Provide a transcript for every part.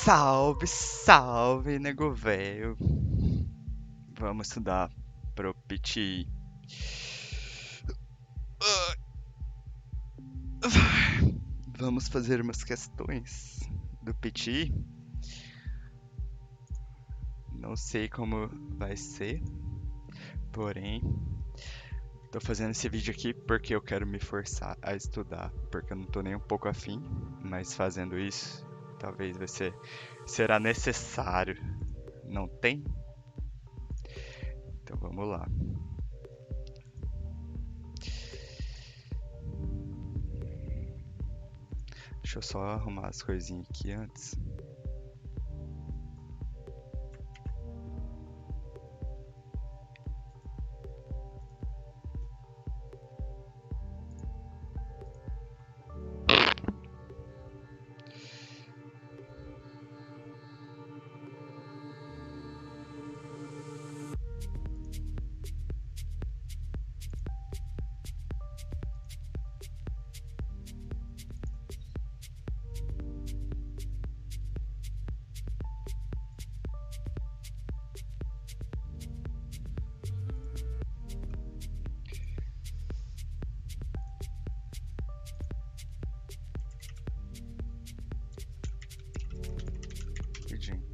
Salve, salve, nego velho. Vamos estudar pro PTE. Vamos fazer umas questões do PTE. Não sei como vai ser, porém, tô fazendo esse vídeo aqui porque eu quero me forçar a estudar, porque eu não tô nem um pouco afim, mas fazendo isso, talvez será necessário. Não tem? Então vamos lá. Deixa eu só arrumar as coisinhas aqui antes. Rapidinho.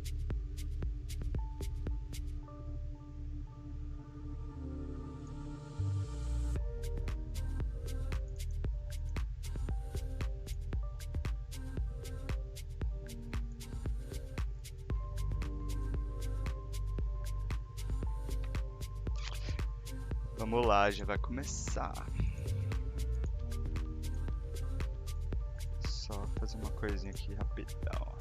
Vamos lá, já vai começar. Só fazer uma coisinha aqui rapidão.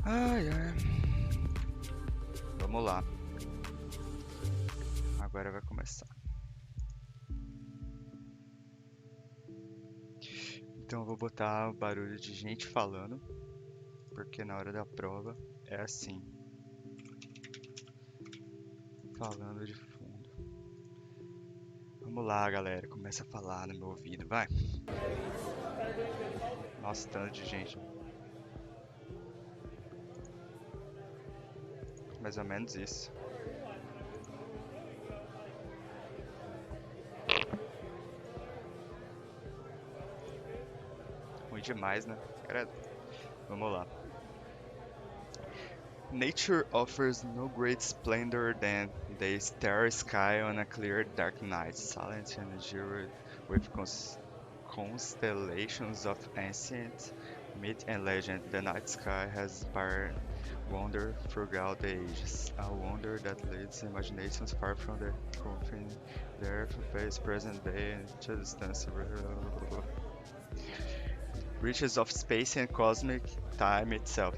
Ai, ai. Vamos lá. Agora vai começar. Então eu vou botar o barulho de gente falando, porque na hora da prova é assim. Falando de fundo. Vamos lá, galera. Começa a falar no meu ouvido, vai. Nossa, tanto de gente. Mais ou menos isso. Ruim demais, né? Credo. Vamos lá. Nature offers no great splendor than the starry sky on a clear dark night, silent and jeweled with constellations of ancient myth and legend. The night sky has inspired wonder throughout the ages, a wonder that leads imaginations far from the confines the earth face present day and to distance. reaches of space and cosmic time itself.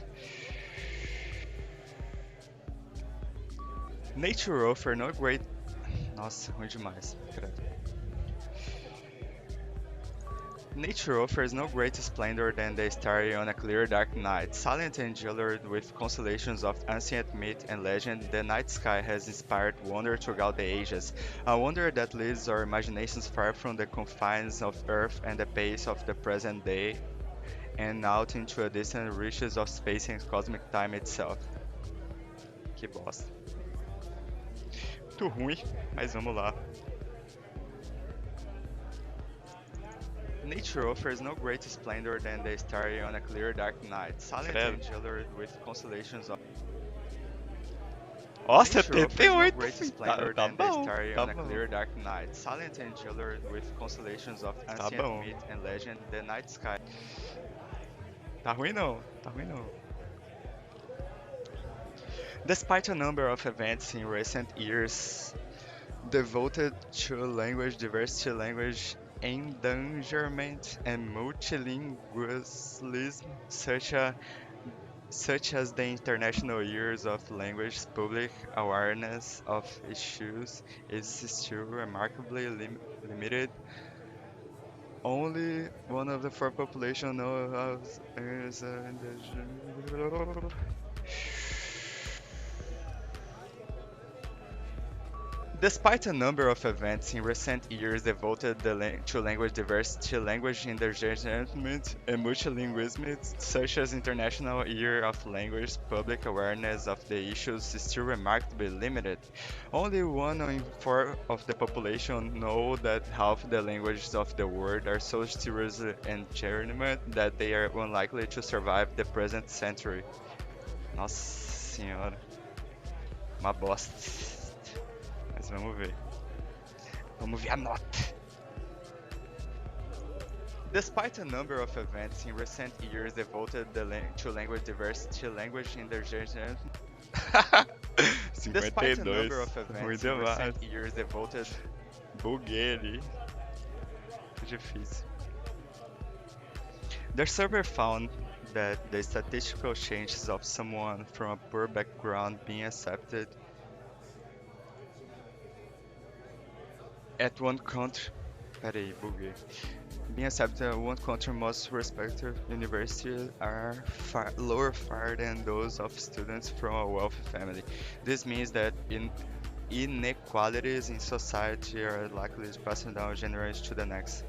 Nature offer no great. Nossa, ruim demais. Credo. Nature offers no greater splendor than the starry on a clear dark night. Silent and jeweled with constellations of ancient myth and legend, the night sky has inspired wonder throughout the ages. A wonder that leads our imaginations far from the confines of Earth and the pace of the present day, and out into the distant reaches of space and cosmic time itself. Que bosta. Muito ruim, mas vamos lá. Nature offers no greater splendor than the starry on a clear dark night, silent and jeweled with constellations of. Ó, Nature offers no 78, greater filho. splendor Tá than the bom, starry tá on a bom. clear dark night, silent and jeweled with constellations of Tá ancient bom. myth and legend, the night sky. Tá ruim não, tá ruim não. Despite a number of events in recent years devoted to language diversity, language endangerment, and multilingualism, such as the International Years of Language, public awareness of issues is still remarkably limited. Only one of the four population knows is indigenous. Despite a number of events in recent years devoted to language diversity, language endangerment, and multilingualism, such as International Year of Language, public awareness of the issues is still remarkably limited. Only one in four of the population know that half the languages of the world are so seriously endangered that they are unlikely to survive the present century. Nossa senhora, uma bosta. Mas vamos ver. Vamos ver a nota. Despite a number of events in recent years devoted to language diversity, language endangerment. Despite a 52, number of ruim events in demais. recent years devoted. Buguei ali. Que difícil. The survey found that the statistical changes of someone from a poor background being accepted at one country. Peraí, buguei. Being accepted at one country, most respected universities are lower far than those of students from a wealthy family. This means that inequalities in society are likely to pass down generation to the next.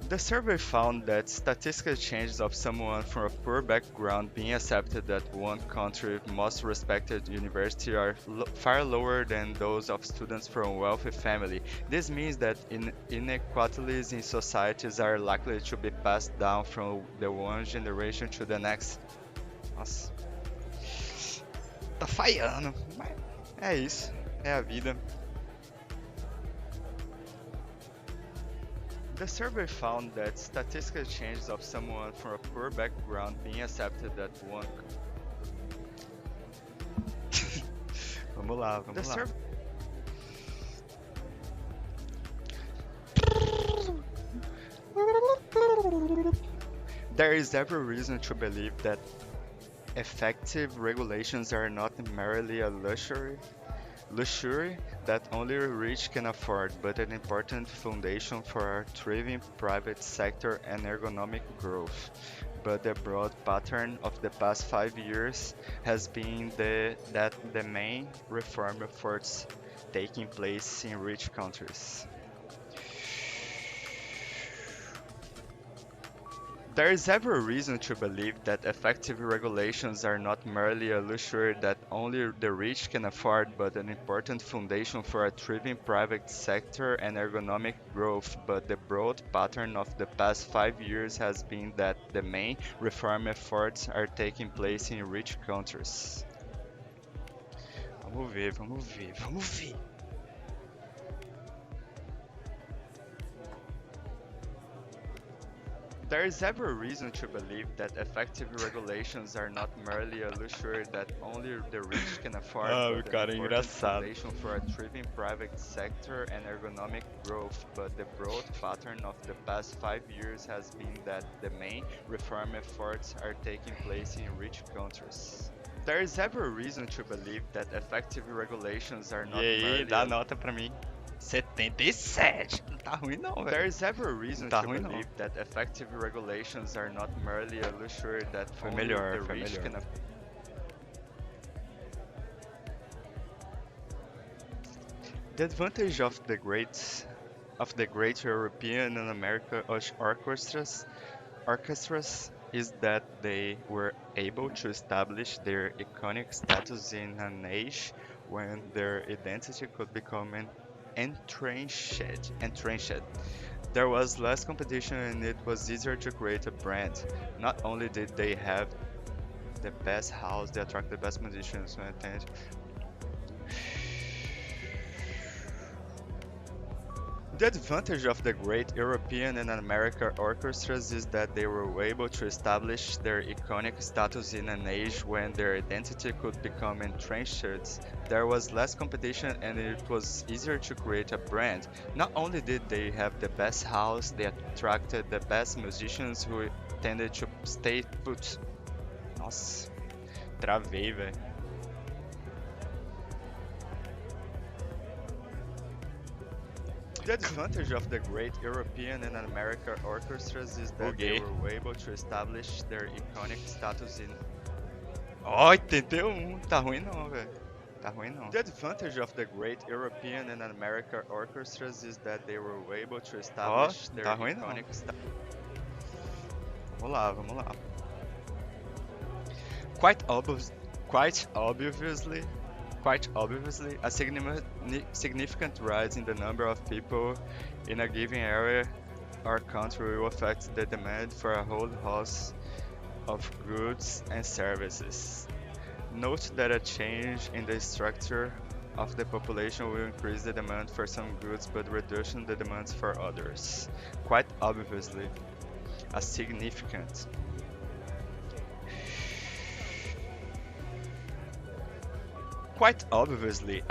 The survey found that statistical changes of someone from a poor background being accepted at one country's most respected university are far lower than those of students from a wealthy family. This means that inequalities in societies are likely to be passed down from the one generation to the next. Nossa. Tá falhando. Mas é isso. É a vida. The survey found that statistical changes of someone from a poor background being accepted at one. Vamos lá, vamos lá. There is every reason to believe that effective regulations are not merely a luxury that only rich can afford, but an important foundation for a thriving private sector and economic growth. But the broad pattern of the past 5 years has been that the main reform efforts taking place in rich countries. There is every reason to believe that effective regulations are not merely a luxury that only the rich can afford, but an important foundation for a thriving private sector and economic growth. But the broad pattern of the past 5 years has been that the main reform efforts are taking place in rich countries. Vamos ver, vamos ver, vamos ver. There is every reason to believe that effective regulations are not merely a luxury that only the rich can afford, but an important foundation for a thriving private sector and economic growth. But the broad pattern of the past 5 years has been that the main reform efforts are taking place in rich countries. There is every reason to believe that effective regulations are not merely... dá nota pra mim. 77. Não tá ruim não, velho. There is every reason Tá to ruim, não. believe that effective regulations are not merely a luxury that Foi only melhor, the foi rich melhor. can afford. The advantage of the great European and American orchestras is that they were able to establish their iconic status in an age when their identity could become entrenched. There was less competition and it was easier to create a brand. Not only did they have the best house, they attract the best musicians and attend. The advantage of the great European and American orchestras is that they were able to establish their iconic status in an age when their identity could become entrenched. There was less competition and it was easier to create a brand. Not only did they have the best house, they attracted the best musicians who tended to stay put. Nossa, travei, velho. The advantage of the great European and American orchestras is that they were able to establish their iconic status in... Ó, 81. Tá ruim não, velho. Tá ruim não. The advantage of the great European and American orchestras is that they were able to establish their tá ruim iconic não. status. Vamos lá, vamos lá. Quite obviously, a significant rise in the number of people in a given area or country will affect the demand for a whole host of goods and services. Note that a change in the structure of the population will increase the demand for some goods but reduce the demands for others. Quite obviously, a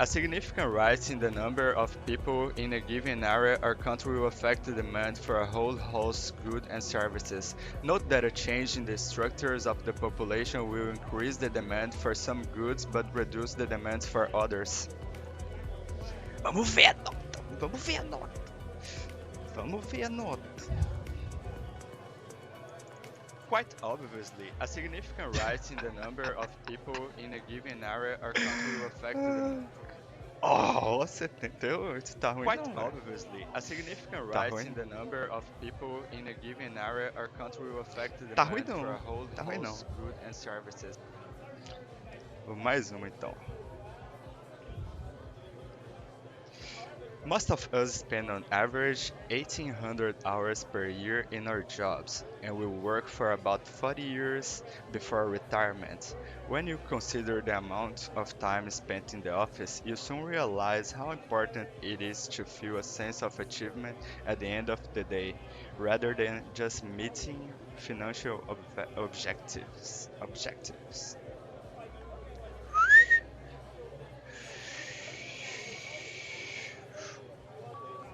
significant rise in the number of people in a given area or country will affect the demand for a whole host of goods and services. Note that a change in the structures of the population will increase the demand for some goods but reduce the demands for others. Vamos ver a nota. Vamos ver a nota. Vamos ver a nota. Quite obviously, a significant rise in the number of people in a given area or country will affect the... Oh, 78, tá ruim Quite não, obviously, a significant Tá rise ruim. in the number of people in a given area or country will affect the Tá ruim demand for não, a whole tá ruim host of goods and services. Mais uma então. Most of us spend on average 1,800 hours per year in our jobs, and we work for about 40 years before retirement. When you consider the amount of time spent in the office, you soon realize how important it is to feel a sense of achievement at the end of the day, rather than just meeting financial objectives.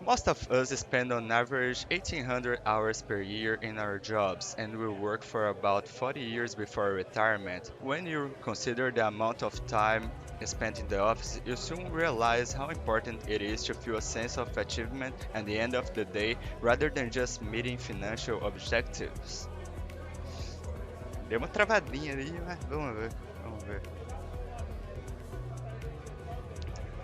Most of us spend on average 1,800 hours per year in our jobs, and we work for about 40 years before retirement. When you consider the amount of time spent in the office, you soon realize how important it is to feel a sense of achievement at the end of the day, rather than just meeting financial objectives. Deu uma travadinha ali, mas vamos ver. Vamos ver.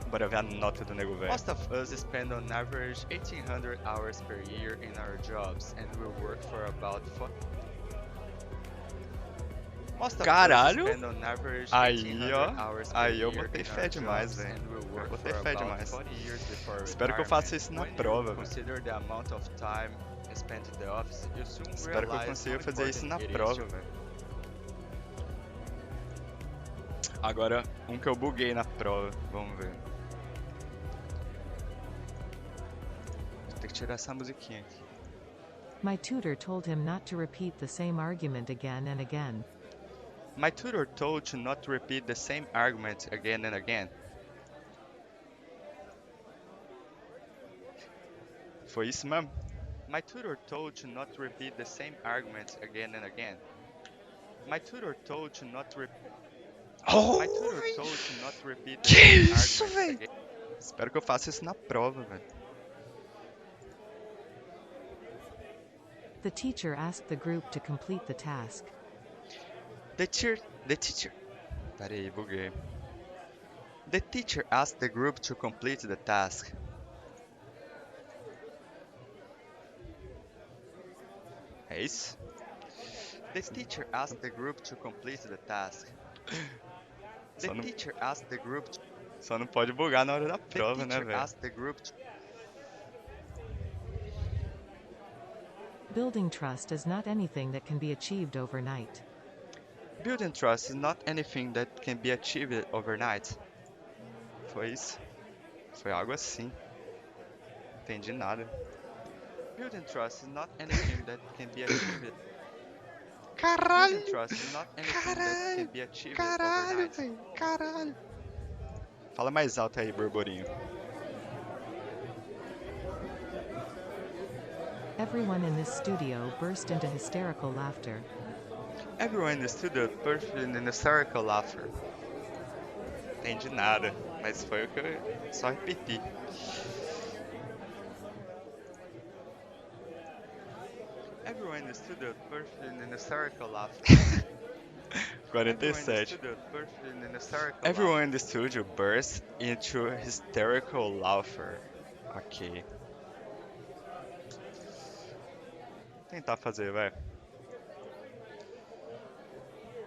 Bora ver a nota do nego velho. Most of us spend on average 1,800 hours per year in our jobs, and we work for about 40. Most of Caralho! us spend on average Aí, 1,800 ó. hours per Aí eu year botei in fé our demais, jobs, velho. and we Eu work botei for fé about demais. 40 years before Espero que eu faça isso na retirement. prova, When you velho. consider the amount of time spent in the office, you soon Espero que eu realize consiga how fazer isso na important it is prova, to- velho. Agora, um que eu buguei na prova. Vamos ver. Vou ter que tirar essa musiquinha aqui. My tutor told him not to repeat the same argument again and again. My tutor told you not to repeat the same argument again and again. Foi isso mesmo? My tutor told you not to repeat the same argument again and again. My tutor told you not to repeat. Oh, My tutor told you not to repeat the que same isso, argument velho? again. Espero que eu faça isso na prova, velho. The teacher asked the group to complete the task. The teacher. Peraí, buguei. The teacher asked the group to complete the task. É isso? The teacher asked the group to complete the task. The teacher asked the group to... Só não pode bugar na hora da prova, né, velho? Asked the group to... Building trust is not anything that can be achieved overnight. Building trust is not anything that can be achieved overnight. Foi isso? Foi algo assim. Entendi nada. Building trust is not anything that can be achieved. Caralho! Building trust is not anything that can be achieved overnight. Velho! Caralho! Fala mais alto aí, Borborinho. Everyone in this studio burst into hysterical laughter. Everyone in the studio burst in hysterical laughter. Entendi nada, mas foi o que eu só repeti. Everyone in the studio burst in hysterical laughter. 47. Everyone in the studio burst into hysterical laughter. Ok. Vou tentar fazer, vai.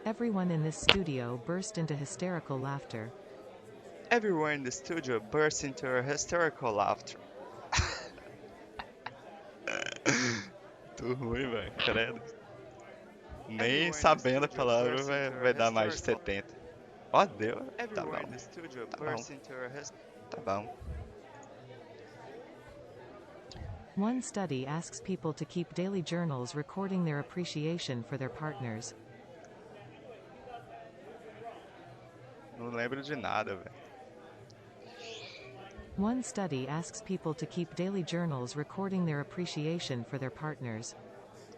Everyone in this studio burst into hysterical laughter. Everyone in the studio burst into hysterical laughter. Tô ruim, velho. Credo. Nem sabendo a palavra vai dar mais de 70. Ó, deu. Tá bom. Tá bom. One study asks people to keep daily journals recording their appreciation for their partners. Não lembro de nada, velho. One study asks people to keep daily journals recording their appreciation for their partners.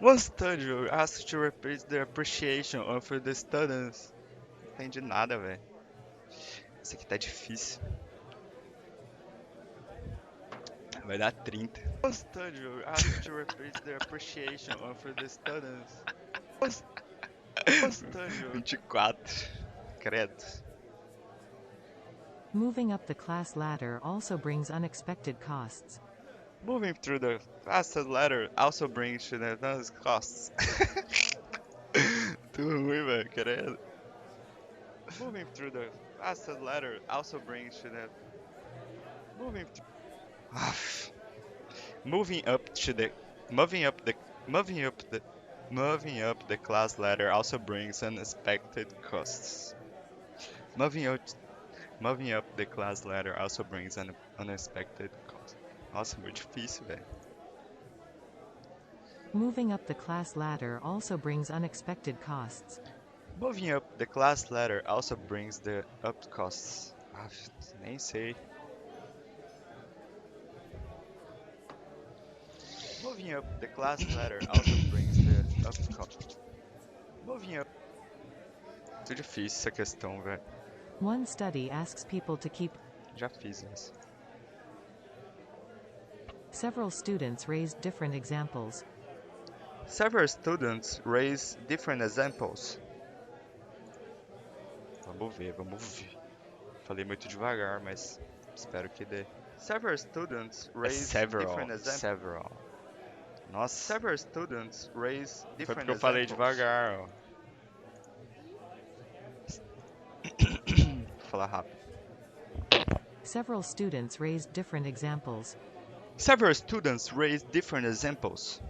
One study asks to repeat their appreciation for the students. Não entendi nada, velho. Isso aqui tá difícil. Vai dar 30. One study asks to repeat their appreciation for the students. One study 24. Credo. Moving up the class ladder also brings unexpected costs. Moving through the fastest ladder also brings to the most costs. Tô ruim, velho, credo. Moving through the fastest ladder also brings to the... Moving up the class ladder also brings unexpected costs. Moving up the class ladder also brings an unexpected cost. Nossa, muito difícil, velho. Moving up the class ladder also brings unexpected costs. Moving up the class ladder also brings the up costs. Ah, nem sei. Moving up the class ladder also brings the up costs. Moving up. Muito difícil essa questão, velho. One study asks people to keep. Já fiz essa. Several students raised different examples. Several students raise different examples. Vamos ver. Falei muito devagar, mas espero que dê. Several students raise different examples. Several. Nossa. Several students raise different examples. Foi porque eu falei devagar, ó. Vou falar rápido. Several students raised different examples. Several students raise different examples.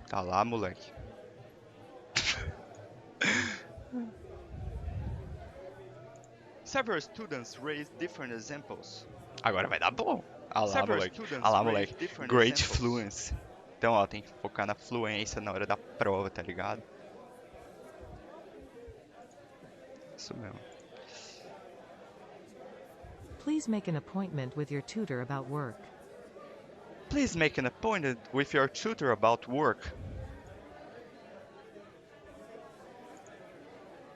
Tá lá, moleque. Several students raise different examples. Agora vai dar bom. Ah lá, moleque. Ah lá, moleque. Great fluency. Então, ó, tem que focar na fluência na hora da prova, tá ligado? Isso mesmo. Please make an appointment with your tutor about work. Please make an appointment with your tutor about work.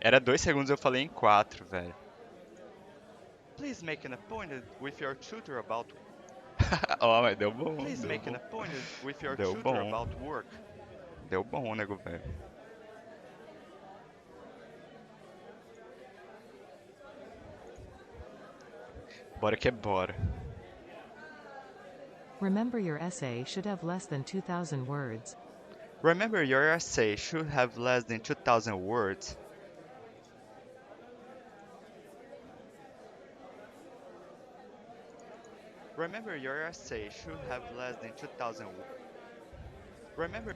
Era 2 segundos, eu falei em 4, velho. Please make an appointment with your tutor about work. Ó, mas deu bom. Please Deu make an bom. appointment with your Deu tutor bom. about work. Deu bom, nego, velho. Bora que é bora. Remember your essay should have less than 2,000 words. Remember, your essay should have less than 2,000 words. Remember, your essay should have less than 2,000 words. Remember.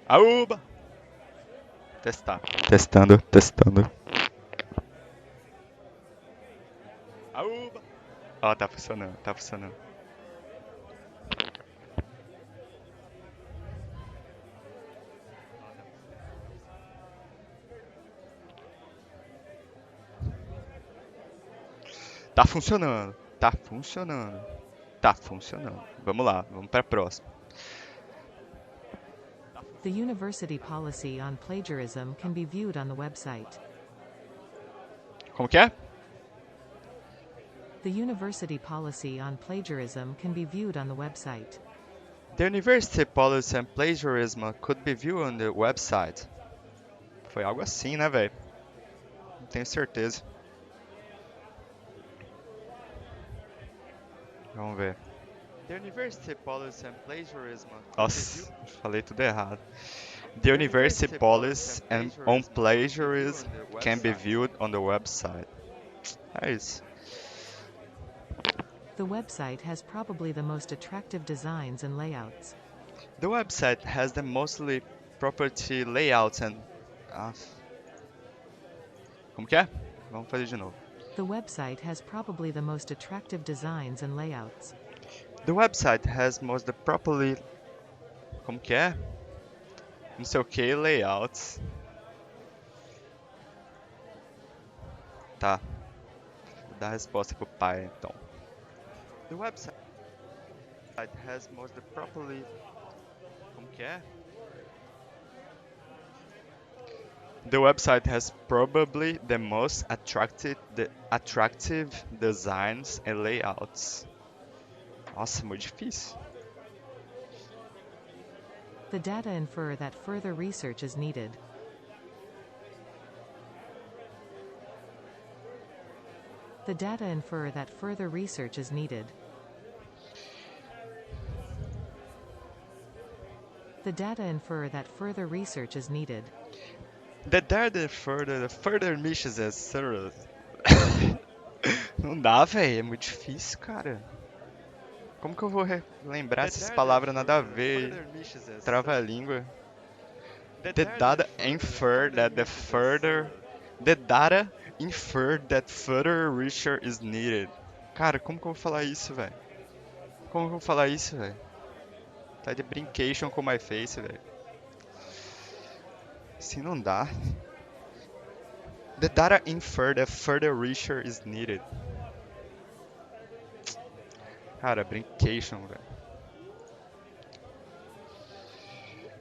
Aúba! Testar. Testando. Aúba! Ó, tá funcionando. Tá funcionando. Vamos lá, vamos pra próxima. The university policy on plagiarism can be viewed on the website. Como que é? The university policy on plagiarism can be viewed on the website. The university policy on plagiarism could be viewed on the website. Foi algo assim, né, velho? Não tenho certeza. Vamos ver. The university policy on plagiarism. Nossa, falei tudo errado. The university policy on plagiarism can be viewed on the website. É isso. The website has probably the most attractive designs and layouts. The website has the mostly property layouts and... Como que é? Vamos fazer de novo. The website has probably the most attractive designs and layouts. The website has most the properly... Como que é? Não sei o que, layouts. Tá. Vou dar a resposta pro pai, então. The website has most the properly... Como que é? The website has probably the most attractive designs and layouts. Nossa, muito difícil. The data infer that further research is needed. The data infer that further research is needed. The data infer that further research is needed. The data further missions as servers. Não dá, velho. É muito difícil, cara. Como que eu vou lembrar essas palavras nada a ver? Trava a língua. The data infer that The data infer that further research is needed. Cara, como que eu vou falar isso, velho? Tá de brincation com my face, velho. Assim não dá. The data infer that further research is needed. Cara, brincation, velho.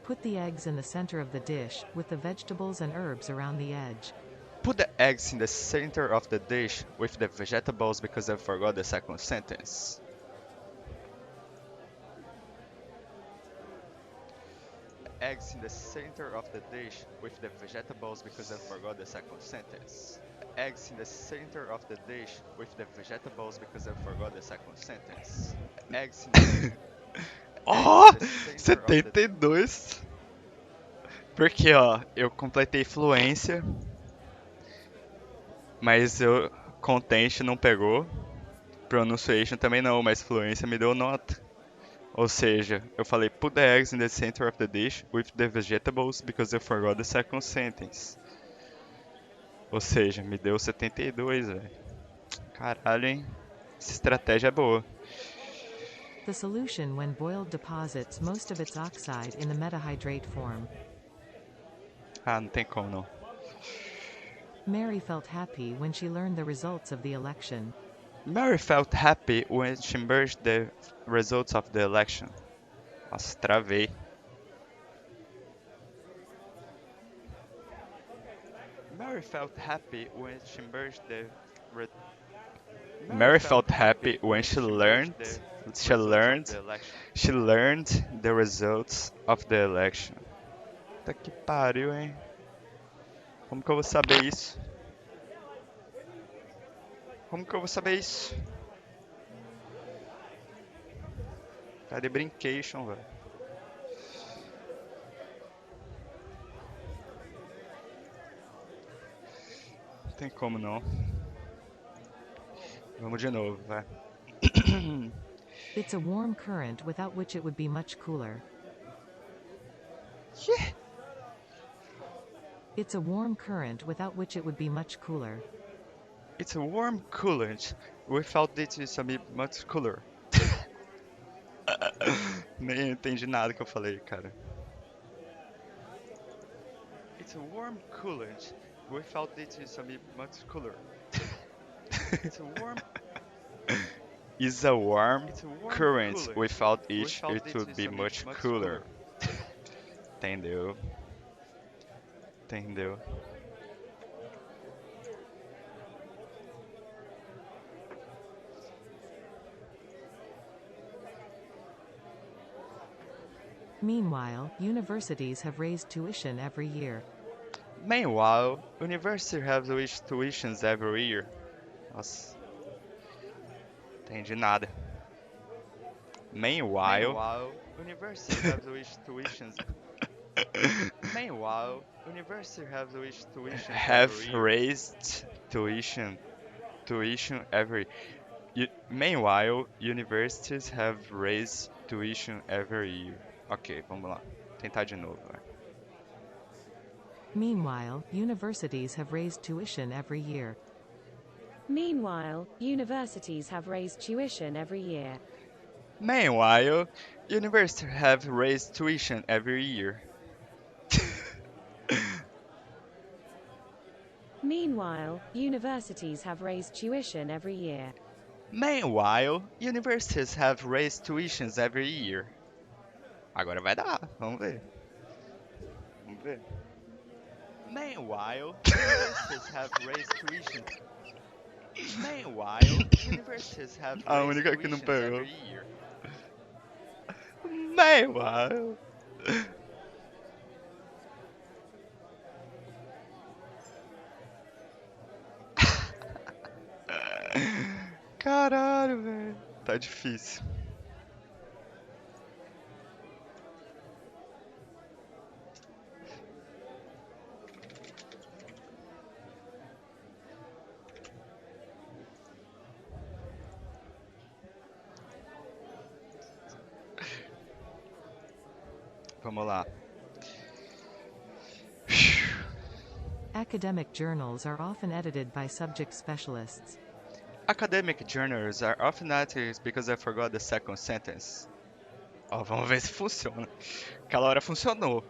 Put the eggs in the center of the dish, with the vegetables and herbs around the edge. Put the eggs in the center of the dish with the vegetables because I forgot the second sentence. Eggs in the center of the dish with the vegetables because I forgot the second sentence. Eggs in the center of the dish with the vegetables because I forgot the second sentence. Eggs in the... Oh! 72! Porque, ó, eu completei fluência. Mas eu content não pegou, pronunciation também não, mas fluência me deu nota. Ou seja, eu falei put the eggs in the center of the dish with the vegetables because I forgot the second sentence. Ou seja, me deu 72, velho. Caralho, hein? Essa estratégia é boa. The solution when boiled deposits most of its oxide in the metahydrate form. Ah, não tem como não. Mary felt happy when she learned the results of the election. Mary felt happy when she merged the results of the election. Nossa, travei. Mary felt happy when she merged the Mary felt happy when she learned the results of the election. Puta que pariu, hein? Como que eu vou saber isso? Como que eu vou saber isso? Tá de brincation, velho. Não tem como não. Vamos de novo, vai. It's a warm current without which it would be much cooler. It's a warm current without which it would be much cooler. It's a warm coolant. Without it it's a bit much cooler. Nem entendi nada que eu falei, cara. It's a warm coolant. Without it it's a bit much cooler. It's a warm is a warm current. Without it it would be much cooler. Entendeu? Entendeu? Meanwhile, universities have raised tuition every year. Meanwhile, universities have raised tuitions every year. Nossa. Entendi nada. Meanwhile, universities have raised tuitions. Meanwhile, universities have raised tuition raised tuition every. Meanwhile, universities have raised tuition every year. Ok, vamos lá. Tentar de novo. Vai. Meanwhile, universities have raised tuition every year. Meanwhile, universities have raised tuition every year. Meanwhile, universities have raised tuition every year. Meanwhile, universities have raised tuition every year. Meanwhile, universities have raised tuitions every year. Agora vai dar, vamos ver. Vamos ver. Meanwhile, universities have raised tuition. Meanwhile, universities have A raised única que não tuitions pegou. every year. Meanwhile. Caralho, velho. Tá difícil. Vamos lá. Academic journals are often edited by subject specialists. Academic journals are often edited because I forgot the second sentence. Ó, vamos ver se funciona. Aquela hora funcionou.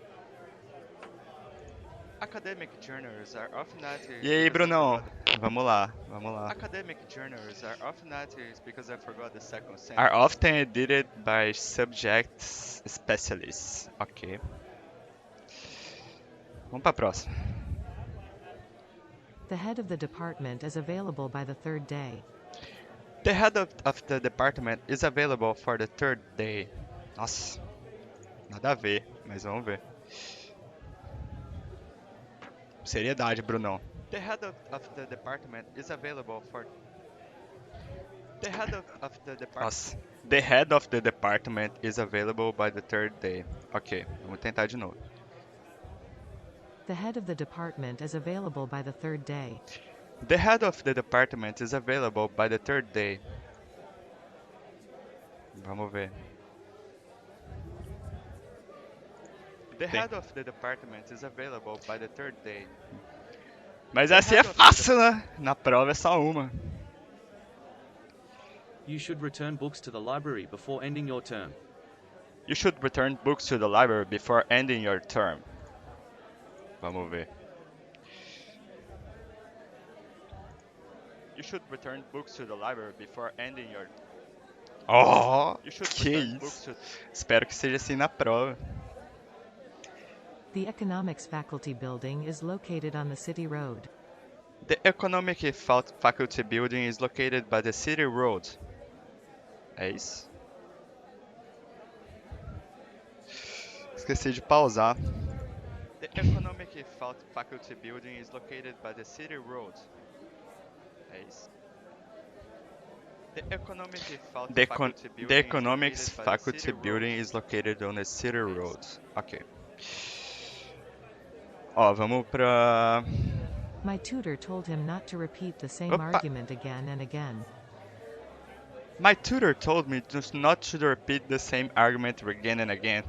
Academic journals are often edited. E aí, Brunão? Vamos lá, vamos lá. Academic journals are often edited because I forgot the second sentence. Are often edited by subject specialists. Ok. Vamos pra próxima. The head of the department is available by the third day. The head of the department is available for the third day. Nossa, nada a ver, mas vamos ver. Seriedade, Brunão. The head of the department is available for. The head of the department. Nossa. The head of the department is available by the third day. Ok, vamos tentar de novo. The head of the department is available by the third day. The head of the department is available by the third day. Vamos ver. The head of the department is available by the third day. Mas assim é fácil, né? Na prova é só uma. You should return books to the library before ending your term. You should return books to the library before ending your term. Vamos ver. You should return books to the library before ending your... Oh, que isso. Espero que seja assim na prova. The economics faculty building is located on the city road. The economic faculty building is located by the city road. É isso. Esqueci de pausar. The economic faculty building is located by the city road. É isso. The economics faculty building is located on the city road. Ok. Ó, vamos pra... My tutor told him not to repeat the same Opa. argument again and again. My tutor told me just not to repeat the same argument again and again.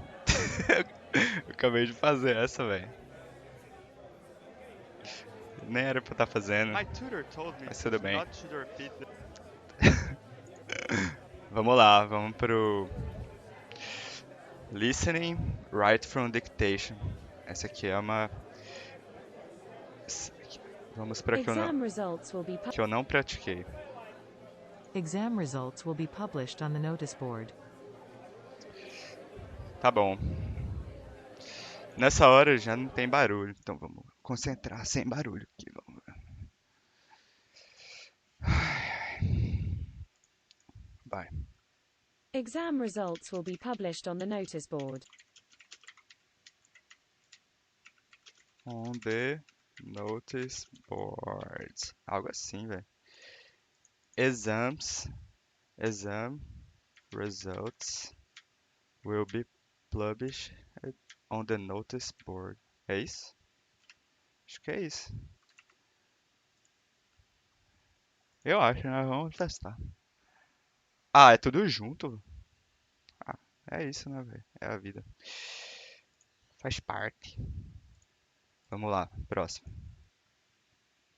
Eu acabei de fazer essa, velho. Nem era pra eu estar fazendo. Mas tudo bem. Vamos lá, vamos pro Listening, Write from Dictation. Essa aqui é uma... Vamos para que eu não pratiquei. Exam results will be published on the notice board. Tá bom. Nessa hora já não tem barulho, então vamos concentrar sem barulho aqui. Vamos ver. Vai. Exam results will be published on the notice board. On the notice board. Algo assim, velho. Exam results will be published on the notice board. É isso? Acho que é isso. Eu acho, né? Vamos testar. Ah, é tudo junto? Ah, é isso, né, velho? É a vida. Faz parte. Vamos lá, próximo.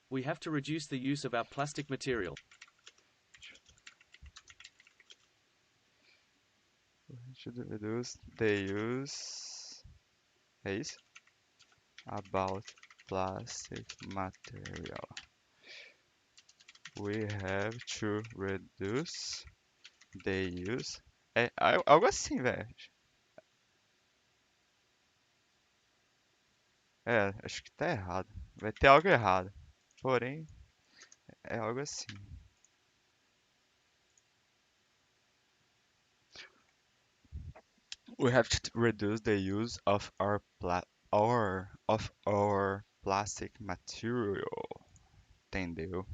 We have to reduce the use of our plastic material. Should reduce the use. É isso? About plastic material. We have to reduce the use. É algo assim, velho. É, acho que tá errado. Vai ter algo errado. Porém, é algo assim. We have to reduce the use of our plastic material. Entendeu?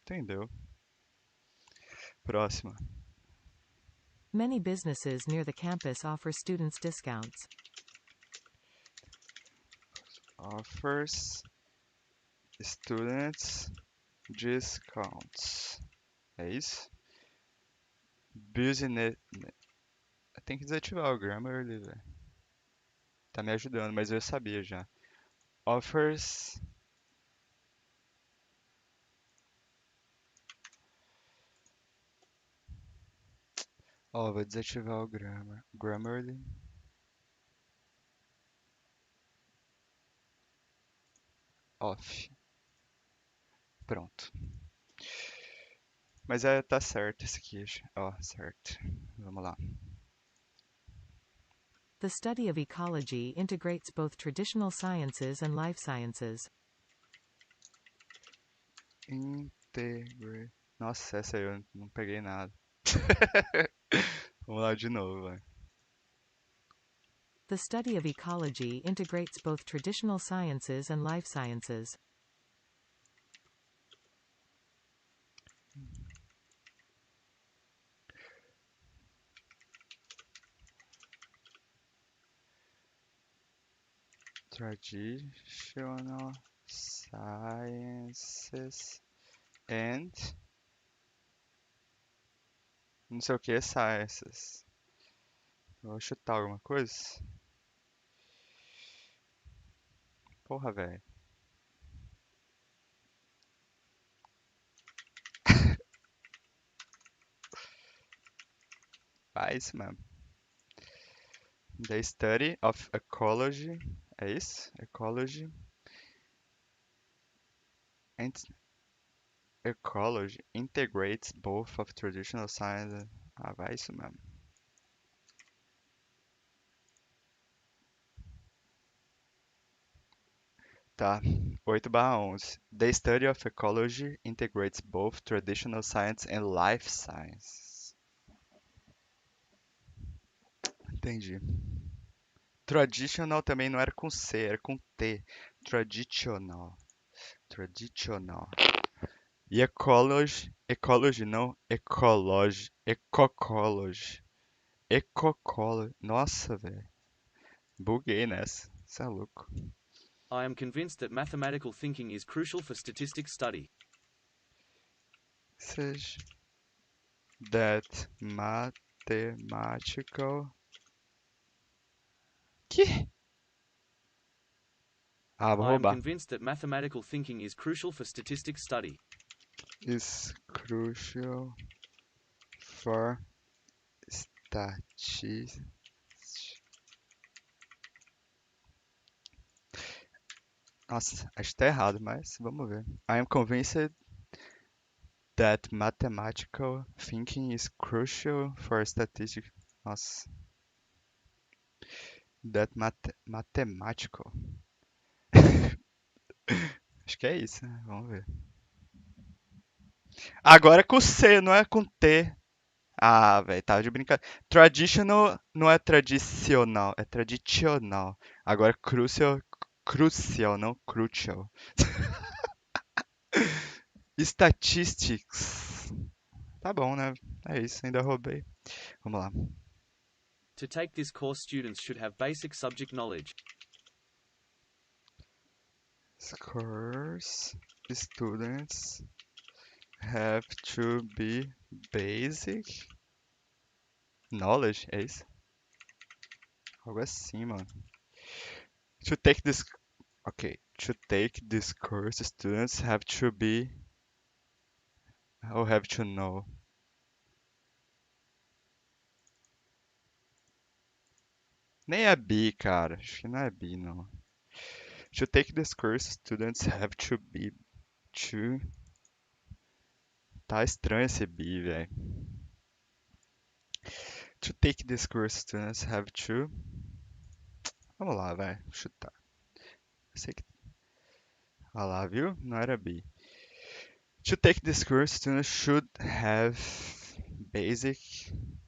Entendeu? Próxima. Many businesses near the campus offer students discounts. Offers students discounts. É isso? Business. Tem que desativar o Grammarly, velho. Tá me ajudando, mas eu sabia já. Offers. Ó, vou desativar o Grammarly. Off. Pronto. Mas tá certo esse aqui. Ó, certo. Vamos lá. The study of ecology integrates both traditional sciences and life sciences. Nossa, essa aí eu não peguei nada. Vamos lá de novo, vai. The study of ecology integrates both traditional sciences and life sciences. Traditional Sciences and não sei o que, sciences. Vou chutar alguma coisa? Porra, velho. Ah, isso mesmo. The study of ecology. É isso? Ecology. And ecology integrates both of traditional science. Ah, vai isso mesmo. Tá. 8/11. The study of ecology integrates both traditional science and life science. Entendi. Traditional também não era com C, era com T. Traditional. Traditional. E ecology, ecology não, ecology, ecocology, ecocology. Nossa, velho. Buguei nessa. Você é louco. I am convinced that mathematical thinking is crucial for statistics study. Seja that mathematical. Que? Ah, vou I am roubar. convinced that mathematical thinking is crucial for statistics study. Is crucial for statistics. Nossa, acho que tá errado, mas vamos ver. I am convinced that mathematical thinking is crucial for statistics. Nossa. That mathematical. Acho que é isso, né? Vamos ver. Agora é com C, não é com T. Ah, velho, tava de brincadeira. Traditional não é tradicional, é tradicional. Agora crucial, crucial, não crucial. Statistics. Tá bom, né? É isso, ainda roubei. Vamos lá. To take this course, students should have basic subject knowledge. Course students have to be basic knowledge, é isso? Algo assim, mano. To take this, okay, to take this course, students have to be, or have to know. Nem é be, cara. Acho que não é be, não. To take this course, students have to be, to. Tá estranho esse be, velho. To take this course, students have to. Vamos lá, vai. Chutar. Eu sei que. Olha lá, viu? Não era be. To take this course, students should have basic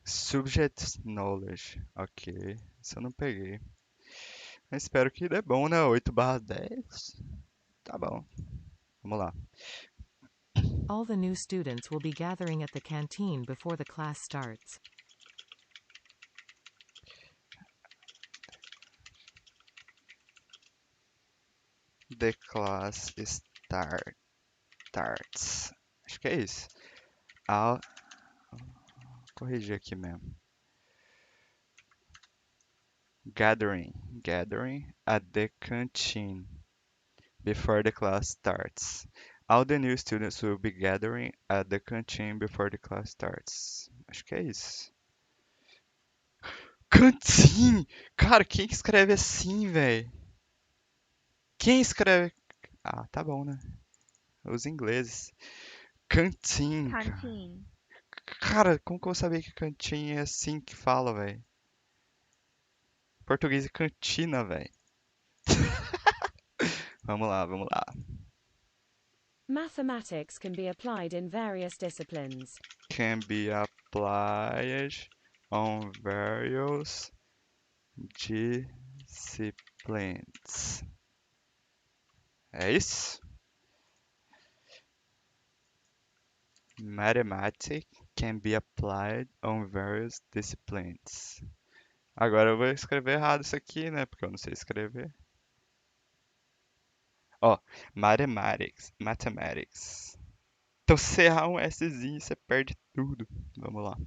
subject knowledge. Ok, isso eu não peguei. Mas espero que dê bom, né? 8/10. Tá bom. Vamos lá. All the new students will be gathering at the canteen before the class starts. The class starts. Acho que é isso. I'll corrigir aqui mesmo. Gathering at the canteen before the class starts. All the new students will be gathering at the canteen before the class starts. Acho que é isso. Canteen! Cara, quem que escreve assim, velho? Quem escreve? Ah, tá bom, né? Os ingleses. Canteen, cara. Canteen. Cara, como que eu vou saber que canteen é assim que fala, velho? Português é cantina, velho. Vamos lá, vamos lá. Mathematics can be applied in various disciplines. Can be applied on various disciplines. É isso? Mathematics can be applied on various disciplines. Agora eu vou escrever errado isso aqui, né? Porque eu não sei escrever. Ó, mathematics. Então, se errar um Szinho, você perde tudo. Vamos lá.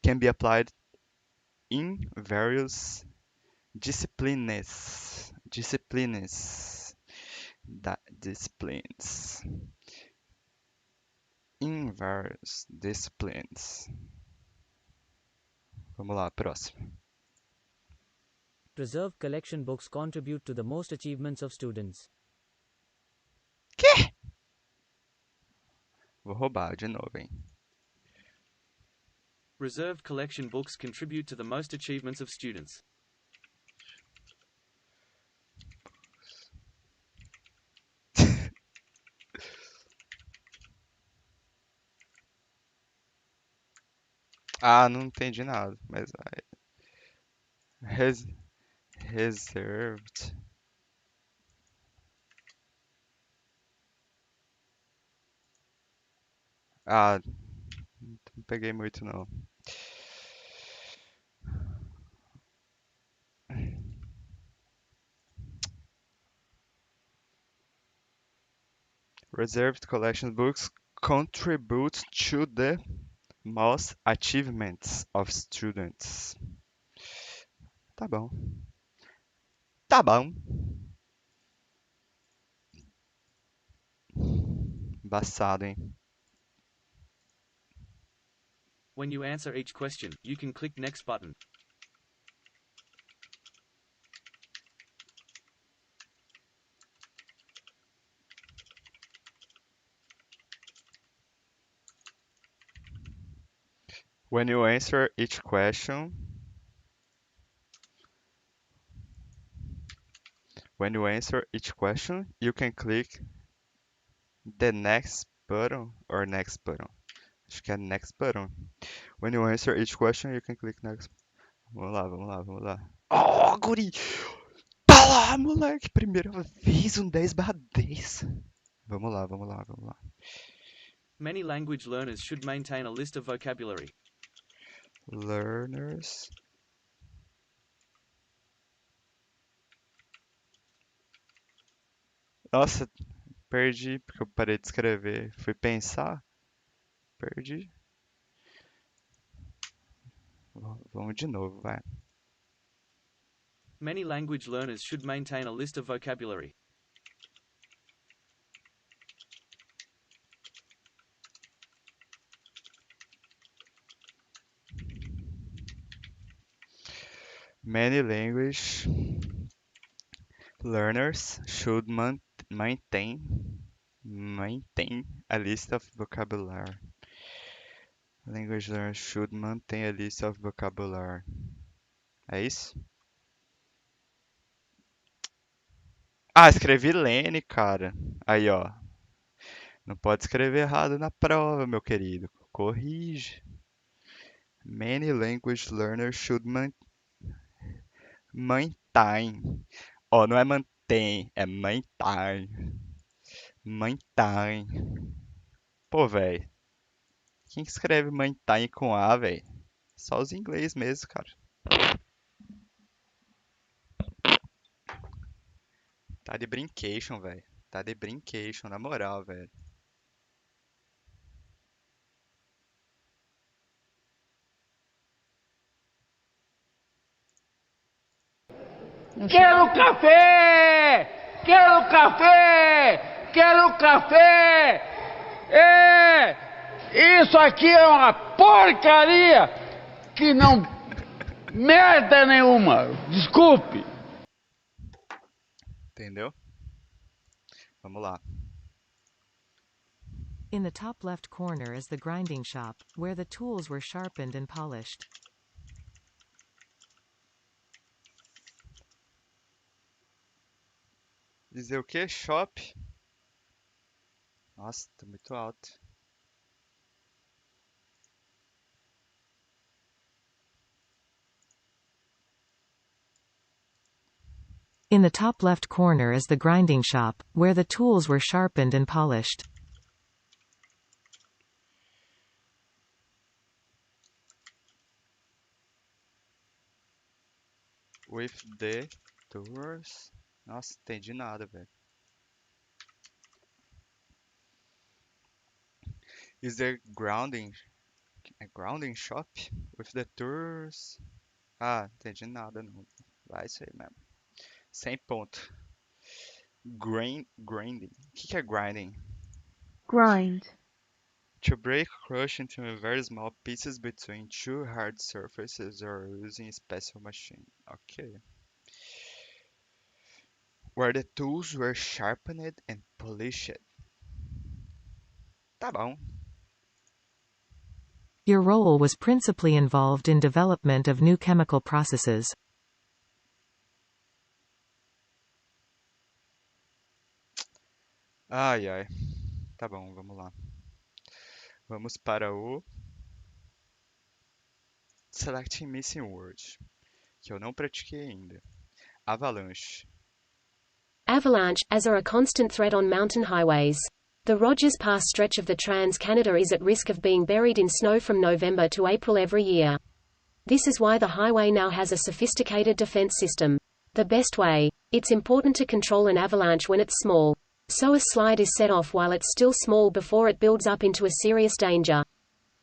Can be applied in various disciplines. Disciplines. In various disciplines. Vamos lá, próximo. Preserved collection books contribute to the most achievements of students. Quê? Vou roubar de novo, hein? Reserved collection books contribute to the most achievements of students. Ah, não entendi nada, mas res, reserved. Ah, não peguei muito não. Reserved collection books contribute to the most achievements of students. Tá bom. Tá bom. Embaçado, hein? When you answer each question, you can click Next button. When you answer each question, you can click the next button or next button. Acho que é next button. When you answer each question, you can click next. Vamos lá. Oh, guri! Tá lá, moleque! Primeira vez, um 10/10. Vamos lá. Many language learners should maintain a list of vocabulary. Learners. Nossa, perdi porque eu parei de escrever. Fui pensar, perdi. Vamos de novo, vai. Many language learners should maintain a list of vocabulary. Many language learners should maintain a list of vocabulary. Language learners should maintain a list of vocabulary. É isso? Ah, escrevi Lene, cara. Aí, ó. Não pode escrever errado na prova, meu querido. Corrige. Many language learners should maintain. Ó, não é mantém, é maintain. Maintain. Pô, velho. Quem que escreve maintain com A, velho? Só os inglês mesmo, cara. Tá de brincation, velho. Tá de brincation, na moral, velho. Quero café! Quero café! Quero café! Isso aqui é uma porcaria que não merda nenhuma. Desculpe. Entendeu? Vamos lá. In the top left corner is the grinding shop, where the tools were sharpened and polished. Dizer o quê? Shop? Nossa, tá muito alto. In the top left corner is the grinding shop, where the tools were sharpened and polished. With the tours. Nossa, entendi nada, velho. Is there grounding, a grounding shop with the tours? Ah, entendi nada não. Vai isso aí mesmo. 100 ponto. Grinding. O que é grinding? Grind. To break crush into very small pieces between two hard surfaces or using a special machine. Ok. Where the tools were sharpened and polished. Tá bom. Your role was principally involved in development of new chemical processes. Ai, ai. Tá bom, vamos lá. Vamos para o Selecting Missing Words, que eu não pratiquei ainda. Avalanche. Avalanche, as are a constant threat on mountain highways. The Rogers Pass stretch of the Trans-Canada is at risk of being buried in snow from November to April every year. This is why the highway now has a sophisticated defense system. The best way. It's important to control an avalanche when it's small. So a slide is set off while it's still small before it builds up into a serious danger.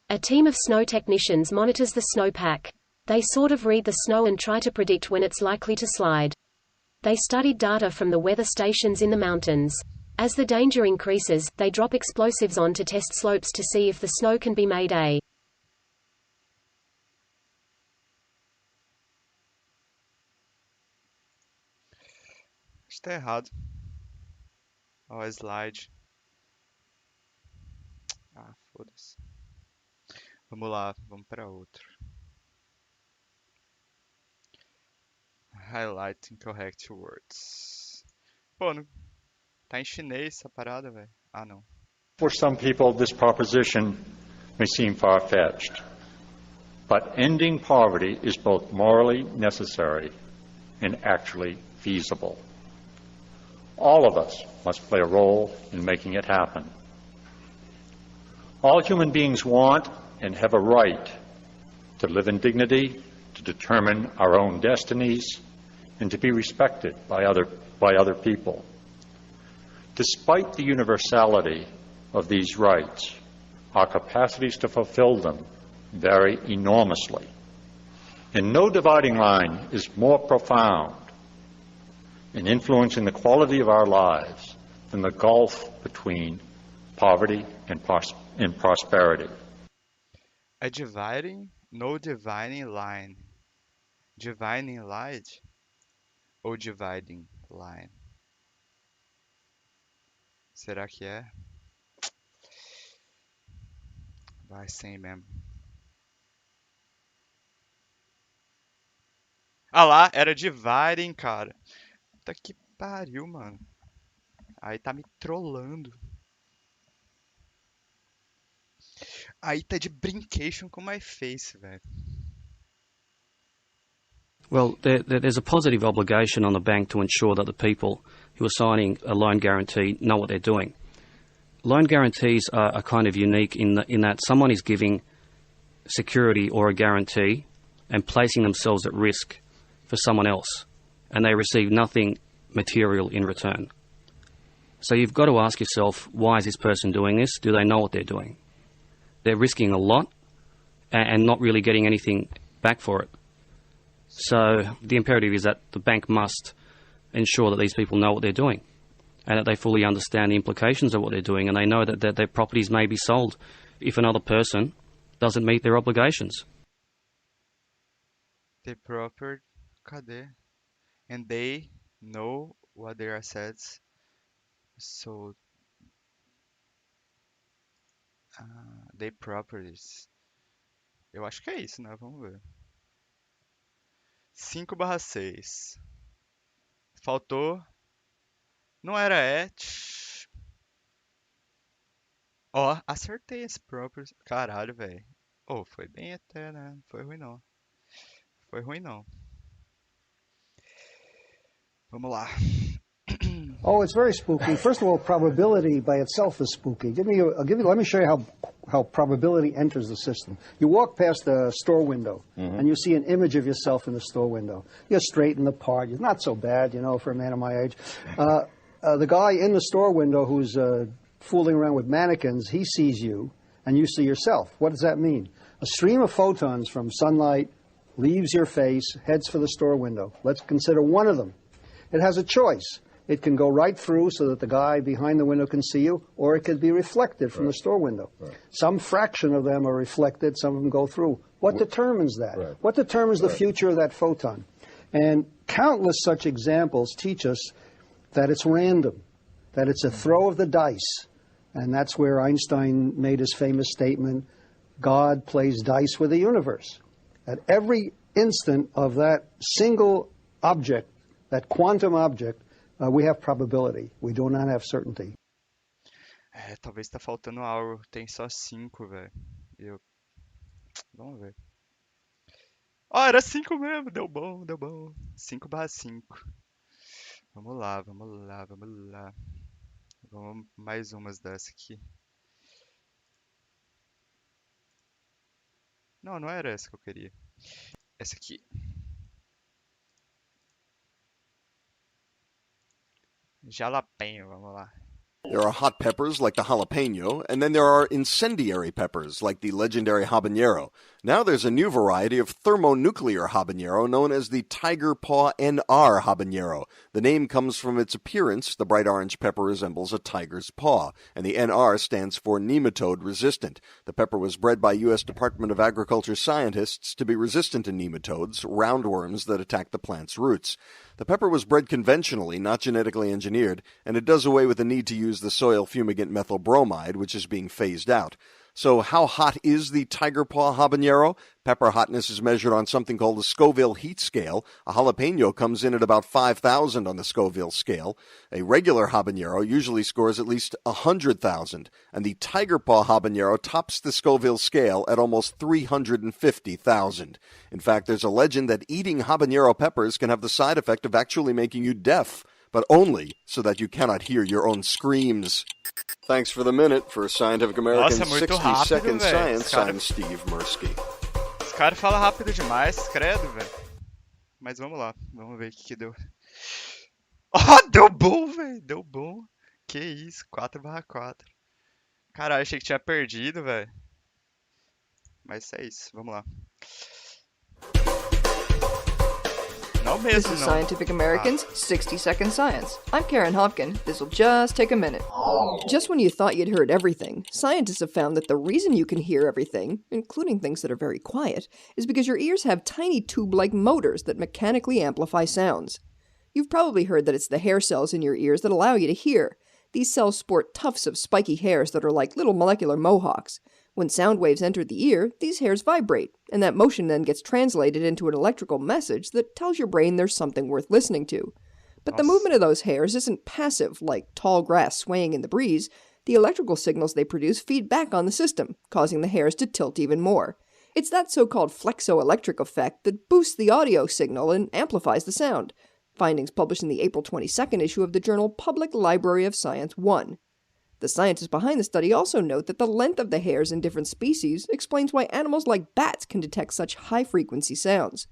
A team of snow technicians monitors the snowpack. They sort of read the snow and try to predict when it's likely to slide. They studied data from the weather stations in the mountains. As the danger increases, they drop explosives on to test slopes to see if the snow can be made a Está errado. Ó, slide. Ah, foda-se. Vamos lá, vamos para outro. Highlight incorrect words. Pô, não... tá em chinês essa parada, velho. Ah, não. For some people, this proposition may seem far-fetched, but ending poverty is both morally necessary and actually feasible. All of us must play a role in making it happen. All human beings want and have a right to live in dignity, to determine our own destinies, and to be respected by other people. Despite the universality of these rights, our capacities to fulfill them vary enormously. And no dividing line is more profound in influencing the quality of our lives than the gulf between poverty and prosperity. É dividing, no dividing line. Dividing line ou dividing line? Será que é? Vai sem mesmo. Ah lá, era dividing, cara. Puta que pariu, mano. Aí tá me trollando. Aí tá de brincation com my face, velho. Well, there's a positive obligation on the bank to ensure that the people who are signing a loan guarantee know what they're doing. Loan guarantees are kind of unique in that someone is giving security or a guarantee and placing themselves at risk for someone else, and they receive nothing material in return. So you've got to ask yourself, why is this person doing this? Do they know what they're doing? They're risking a lot and not really getting anything back for it. So the imperative is that the bank must ensure that these people know what they're doing and that they fully understand the implications of what they're doing, and they know that their properties may be sold if another person doesn't meet their obligations. The proper... Cadê? And they know what their assets sold. They properties. Eu acho que é isso, né? Vamos ver. 5/6. Faltou. Não era et. Ó, acertei esse properties. Caralho, velho. Oh, foi bem até, né? Não foi ruim não. Foi ruim não. Vamos lá. Oh, it's very spooky. First of all, probability by itself is spooky. Let me show you how probability enters the system. You walk past a store window, and you see an image of yourself in the store window. You're straight in the part. You're not so bad, you know, for a man of my age. The guy in the store window who's fooling around with mannequins, he sees you, and you see yourself. What does that mean? A stream of photons from sunlight leaves your face, heads for the store window. Let's consider one of them. It has a choice. It can go right through so that the guy behind the window can see you, or it could be reflected from the store window. Some fraction of them are reflected, some of them go through. What determines that? What determines the future of that photon? And countless such examples teach us that it's random, that it's a throw of the dice. And that's where Einstein made his famous statement, God plays dice with the universe. At every instant of that single object, that quantum object, we have probability. We do not have certainty. Talvez tá faltando algo. Tem só 5, velho. Vamos ver. Era 5 mesmo. Deu bom, deu bom. 5/5. Vamos lá, vamos lá, vamos lá. Vamos mais umas dessa aqui. Não, não era essa que eu queria. Essa aqui. Jalapeno, vamos lá. There are hot peppers like the jalapeno, and then there are incendiary peppers like the legendary habanero. Now there's a new variety of thermonuclear habanero known as the tiger paw NR habanero. The name comes from its appearance. The bright orange pepper resembles a tiger's paw, and the NR stands for nematode resistant. The pepper was bred by U.S. Department of Agriculture scientists to be resistant to nematodes, roundworms that attack the plant's roots. The pepper was bred conventionally, not genetically engineered, and it does away with the need to use the soil fumigant methyl bromide, which is being phased out. So how hot is the tiger paw habanero? Pepper hotness is measured on something called the Scoville heat scale. A jalapeno comes in at about 5,000 on the Scoville scale. A regular habanero usually scores at least 100,000, and the tiger paw habanero tops the Scoville scale at almost 350,000. In fact, there's a legend that eating habanero peppers can have the side effect of actually making you deaf, but only so that you cannot hear your own screams. Thanks for the minute. For Scientific American 60-Second Science, I'm Steve Mirsky. Esse cara fala rápido demais, credo, velho. Mas vamos lá, vamos ver o que deu. Deu bom, velho, deu bom. Que isso, 4/4. Caralho, achei que tinha perdido, velho. Mas é isso, vamos lá. This is Scientific American's 60-Second Science. I'm Karen Hopkin. This'll just take a minute. Just when you thought you'd heard everything, scientists have found that the reason you can hear everything, including things that are very quiet, is because your ears have tiny tube-like motors that mechanically amplify sounds. You've probably heard that it's the hair cells in your ears that allow you to hear. These cells sport tufts of spiky hairs that are like little molecular mohawks. When sound waves enter the ear, these hairs vibrate, and that motion then gets translated into an electrical message that tells your brain there's something worth listening to. But the movement of those hairs isn't passive, like tall grass swaying in the breeze. The electrical signals they produce feed back on the system, causing the hairs to tilt even more. It's that so-called flexoelectric effect that boosts the audio signal and amplifies the sound. Findings published in the April 22nd issue of the journal Public Library of Science 1. The scientists behind the study also note that the length of the hairs in different species explains why animals like bats can detect such high-frequency sounds.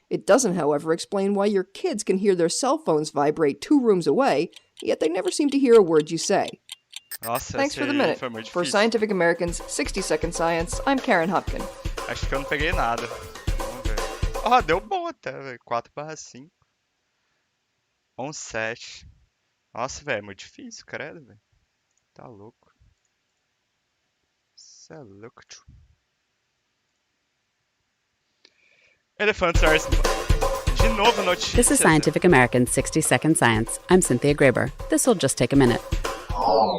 It doesn't, however, explain why your kids can hear their cell phones vibrate 2 rooms away, yet they never seem to hear a word you say. Thanks for the minute. For Scientific American's 60-Second Science, I'm Karen Hopkin. Acho que eu não peguei nada. Vamos ver. Deu bom até, velho. 4/5. 11/7. Nossa, velho, é muito difícil, credo, velho. Tá louco. Cê é louco, tio. Elefantes are... De novo notícias. This is Scientific American's 60-Second Science. I'm Cynthia Graber. This'll just take a minute.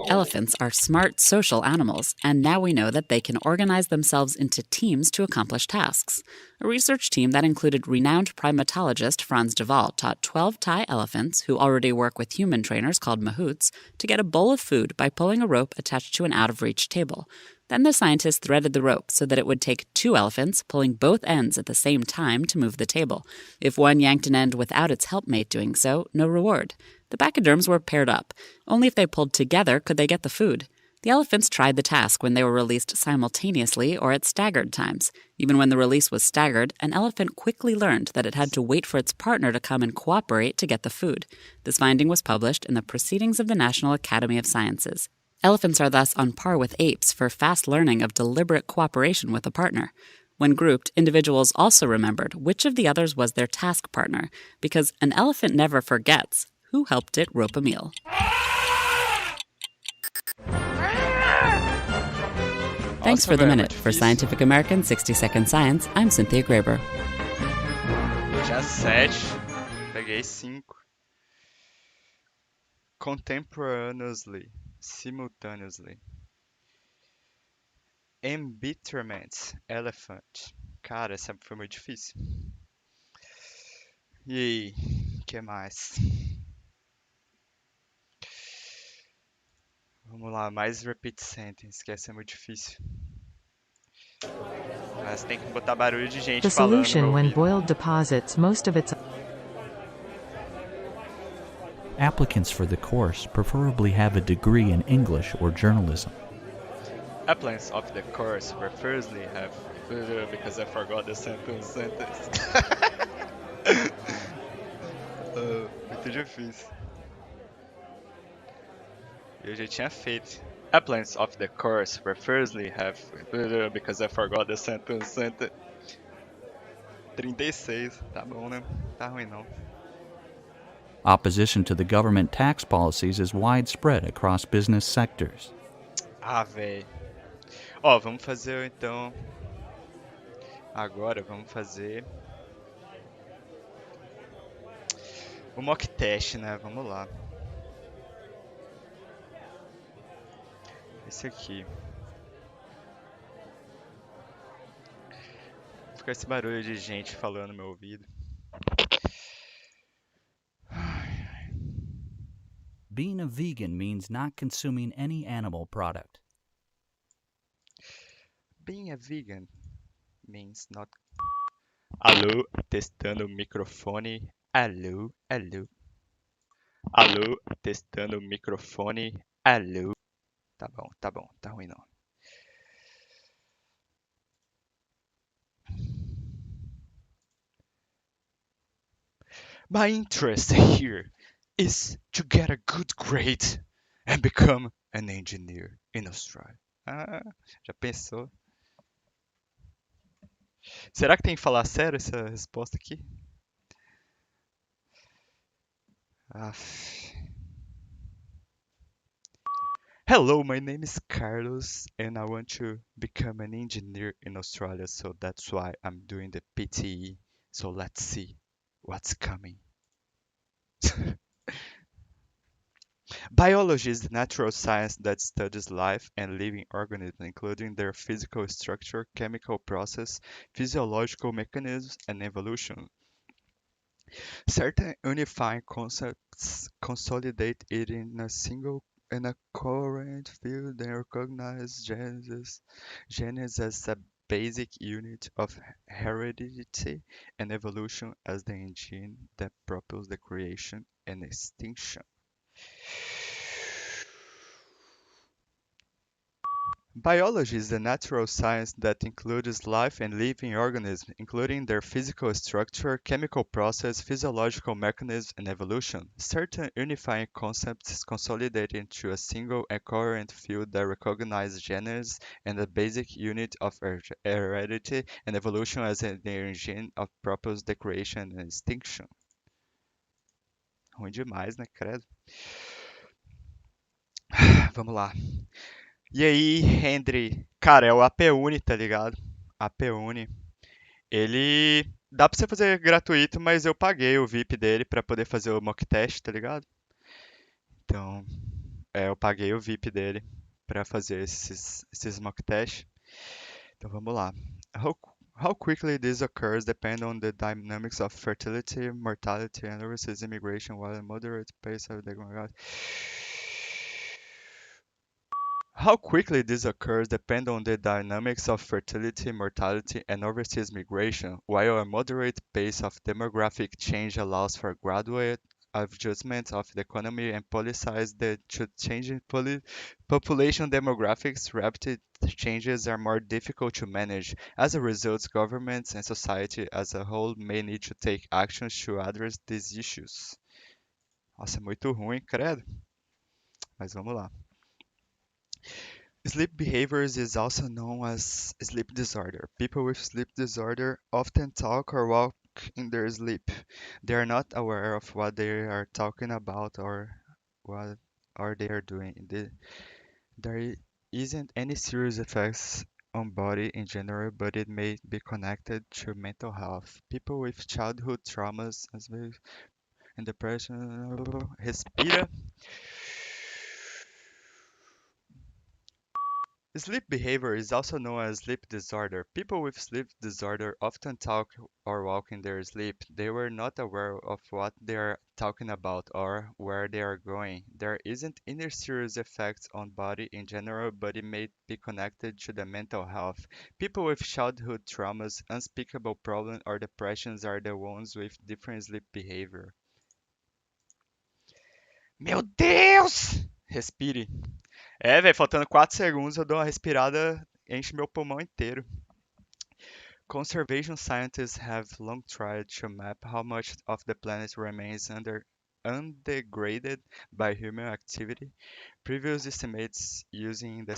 Elephants are smart, social animals, and now we know that they can organize themselves into teams to accomplish tasks. A research team that included renowned primatologist Franz de Waal taught 12 Thai elephants, who already work with human trainers called mahouts, to get a bowl of food by pulling a rope attached to an out-of-reach table. Then the scientists threaded the rope so that it would take 2 elephants pulling both ends at the same time to move the table. If one yanked an end without its helpmate doing so, no reward. The pachyderms were paired up. Only if they pulled together could they get the food. The elephants tried the task when they were released simultaneously or at staggered times. Even when the release was staggered, an elephant quickly learned that it had to wait for its partner to come and cooperate to get the food. This finding was published in the Proceedings of the National Academy of Sciences. Elephants are thus on par with apes for fast learning of deliberate cooperation with a partner. When grouped, individuals also remembered which of the others was their task partner, because an elephant never forgets who helped it rope a meal. Thanks for the minute. For Scientific American 60-Second Science, I'm Cynthia Graber. Já 7, peguei 5. Contemporaneously, simultaneously. Embitterment, elephant. Cara, essa foi muito difícil. E aí, o que mais? Vamos lá, mais repeat sentence, que essa é muito difícil. Mas tem que botar barulho de gente The falando no solution meu when ouvido. boiled deposits most of its Applicants for the course preferably have a degree in English or journalism. Applicants of the course previously have because I forgot the sentence. Muito difícil. Eu já tinha feito. Applicants of the course previously have because I forgot the sentence. 36, tá bom, né? Tá ruim não. Opposition to the government tax policies is widespread across business sectors. Ah, véi. Ó, vamos fazer então. Agora vamos fazer o mock test, né? Vamos lá. Esse aqui. Fica esse barulho de gente falando no meu ouvido. Being a vegan means not consuming any animal product. Being a vegan means not. Alô, testando o microfone. Alô, alô. Alô, testando o microfone. Alô. Tá bom, tá ruim não. My interest here is to get a good grade and become an engineer in Australia. Ah, já pensou? Será que tem que falar sério essa resposta aqui? Hello, my name is Carlos and I want to become an engineer in Australia, so that's why I'm doing the PTE. So let's see what's coming. Biology is the natural science that studies life and living organisms, including their physical structure, chemical process, physiological mechanisms, and evolution. Certain unifying concepts consolidate it in a single and a coherent field and recognize genes as a basic unit of heredity and evolution as the engine that propels the creation and extinction. Biology is the natural science that includes life and living organisms, including their physical structure, chemical process, physiological mechanisms, and evolution. Certain unifying concepts consolidate into a single and coherent field that recognizes genes and the basic unit of heredity and evolution as the engine of propels the creation and extinction. Ruim demais, né, credo? Vamos lá. E aí, Henry, cara, é o APUni, tá ligado? APUni. Ele dá pra você fazer gratuito, mas eu paguei o VIP dele pra poder fazer o mock test, tá ligado? Então, eu paguei o VIP dele pra fazer esses mock test. Então vamos lá. How quickly this occurs depends on the dynamics of fertility, mortality, and overseas immigration, while a moderate pace of demographic. How quickly this occurs depends on the dynamics of fertility, mortality, and overseas migration, while a moderate pace of demographic change allows for gradual adjustment of the economy and policies that should change population demographics. Rapid changes are more difficult to manage. As a result, governments and society as a whole may need to take actions to address these issues. Nossa, muito ruim, credo. Mas vamos lá. Sleep behaviors is also known as sleep disorder. People with sleep disorder often talk or walk in their sleep. They are not aware of what they are talking about or what or they are doing. There isn't any serious effects on body in general, but it may be connected to mental health. People with childhood traumas and depression, respira. Sleep behavior is also known as sleep disorder. People with sleep disorder often talk or walk in their sleep. They were not aware of what they are talking about or where they are going. There isn't any serious effects on body in general, but it may be connected to the mental health. People with childhood traumas, unspeakable problems, or depressions are the ones with different sleep behavior. Meu Deus! Respire. É, velho, faltando 4 segundos eu dou uma respirada, enche meu pulmão inteiro. Conservation scientists have long tried to map how much of the planet remains undegraded by human activity. Previous estimates using the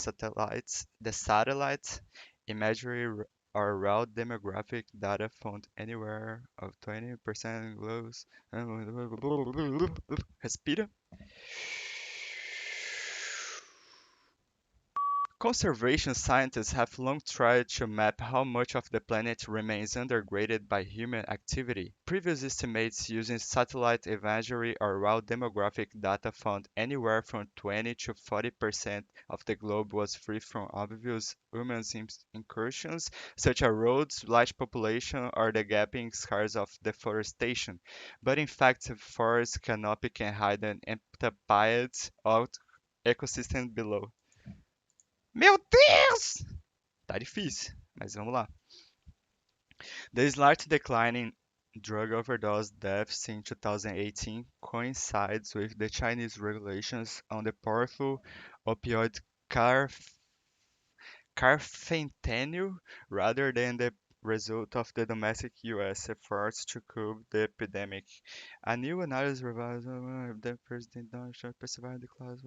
satellite imagery or raw demographic data found anywhere of 20% glows. Respira. Conservation scientists have long tried to map how much of the planet remains undergraded by human activity. Previous estimates using satellite imagery or raw demographic data found anywhere from 20 to 40% of the globe was free from obvious human incursions, such as roads, large population, or the gaping scars of deforestation. But in fact, forest canopy can hide an occupied ecosystem below. Meu Deus! Tá difícil, mas vamos lá. The slight decline in drug overdose deaths in 2018 coincides with the Chinese regulations on the powerful opioid carfentanil rather than the result of the domestic U.S. efforts to curb the epidemic. A new analysis reveals the president Donald Trump persevered the class.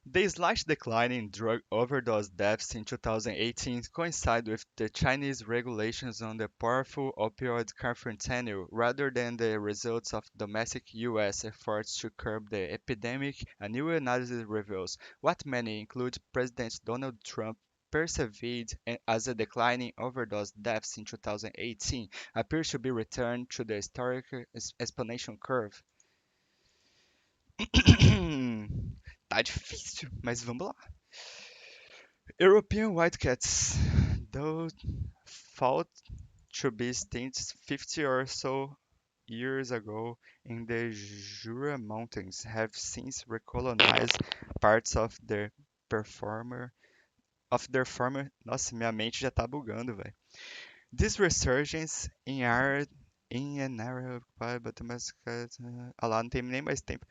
The slight decline in drug overdose deaths in 2018 coincided with the Chinese regulations on the powerful opioid carfentanil rather than the results of domestic U.S. efforts to curb the epidemic. A new analysis reveals what many, including President Donald Trump, perceived as a decline in overdose deaths in 2018 appears to be returned to the historic exponential curve. Tá difícil, mas vamos lá. European whitecats, though thought to be extinct 50 or so years ago in the Jura Mountains, have since recolonized parts of their former. Nossa, minha mente já tá bugando, velho. This resurgence in an area occupied by domestic. Ah lá, não tem nem mais tempo.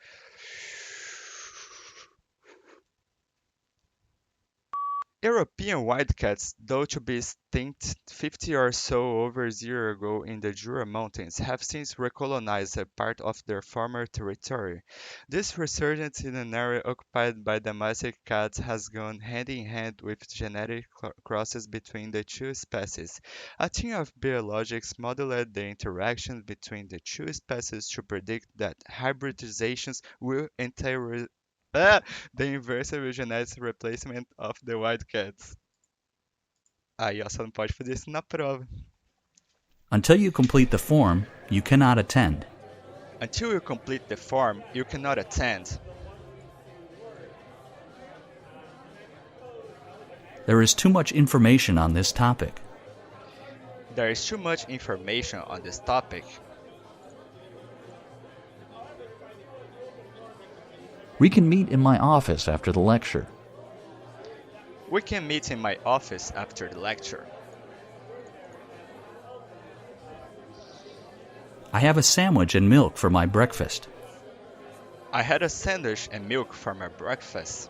European wildcats, though to be extinct 50 or so over a year ago in the Jura Mountains, have since recolonized a part of their former territory. This resurgence in an area occupied by domestic cats has gone hand in hand with genetic crosses between the two species. A team of biologists modeled the interaction between the two species to predict that hybridizations will entail the inversary genetic replacement of the wildcats. Aí, ó, só não pode fazer isso na prova. Until you complete the form, you cannot attend. Until you complete the form, you cannot attend. There is too much information on this topic. There is too much information on this topic. We can meet in my office after the lecture. We can meet in my office after the lecture. I have a sandwich and milk for my breakfast. I had a sandwich and milk for my breakfast.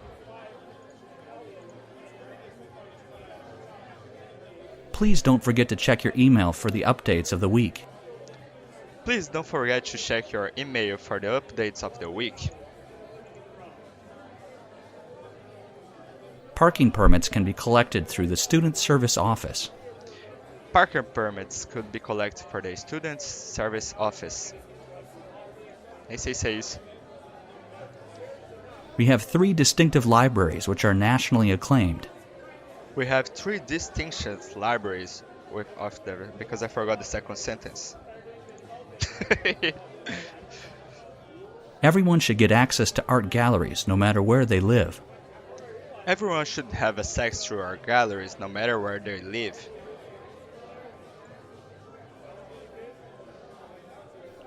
Please don't forget to check your email for the updates of the week. Please don't forget to check your email for the updates of the week. Parking permits can be collected through the Student Service Office. Parking permits could be collected for the Student Service Office. Nem sei se é isso. We have 3 distinctive libraries which are nationally acclaimed. We have 3 distinct libraries because I forgot the second sentence. Everyone should get access to art galleries no matter where they live. Everyone should have access to art galleries no matter where they live.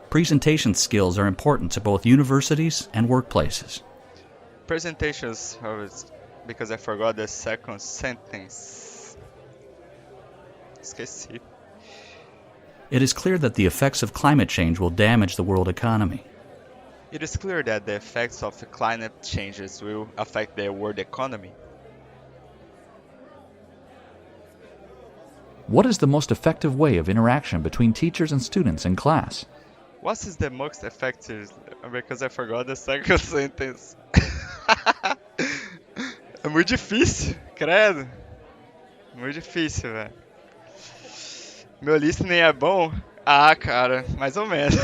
Presentation skills are important to both universities and workplaces. Presentations, because I forgot the second sentence. Esqueci. It is clear that the effects of climate change will damage the world economy. It is clear that the effects of the climate changes will affect the world economy. What is the most effective way of interaction between teachers and students in class? What is the most effective? Because I forgot the second sentence. É muito difícil, credo. Muito difícil, velho. Meu listening é bom? Ah, cara, mais ou menos.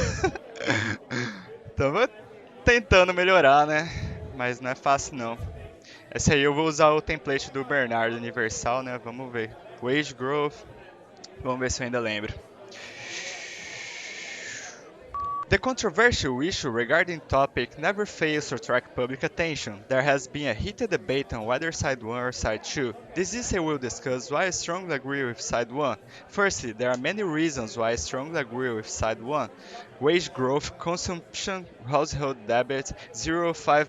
Tava tentando melhorar, né? Mas não é fácil, não. Esse aí eu vou usar o template do Bernardo Universal, né? Vamos ver. Wage Growth. Vamos ver se eu ainda lembro. The controversial issue regarding topic never fails to attract public attention. There has been a heated debate on whether side 1 or side 2. This essay will discuss why I strongly agree with side 1. Firstly, there are many reasons why I strongly agree with side 1. Wage growth, consumption, household debt, 0, 5%,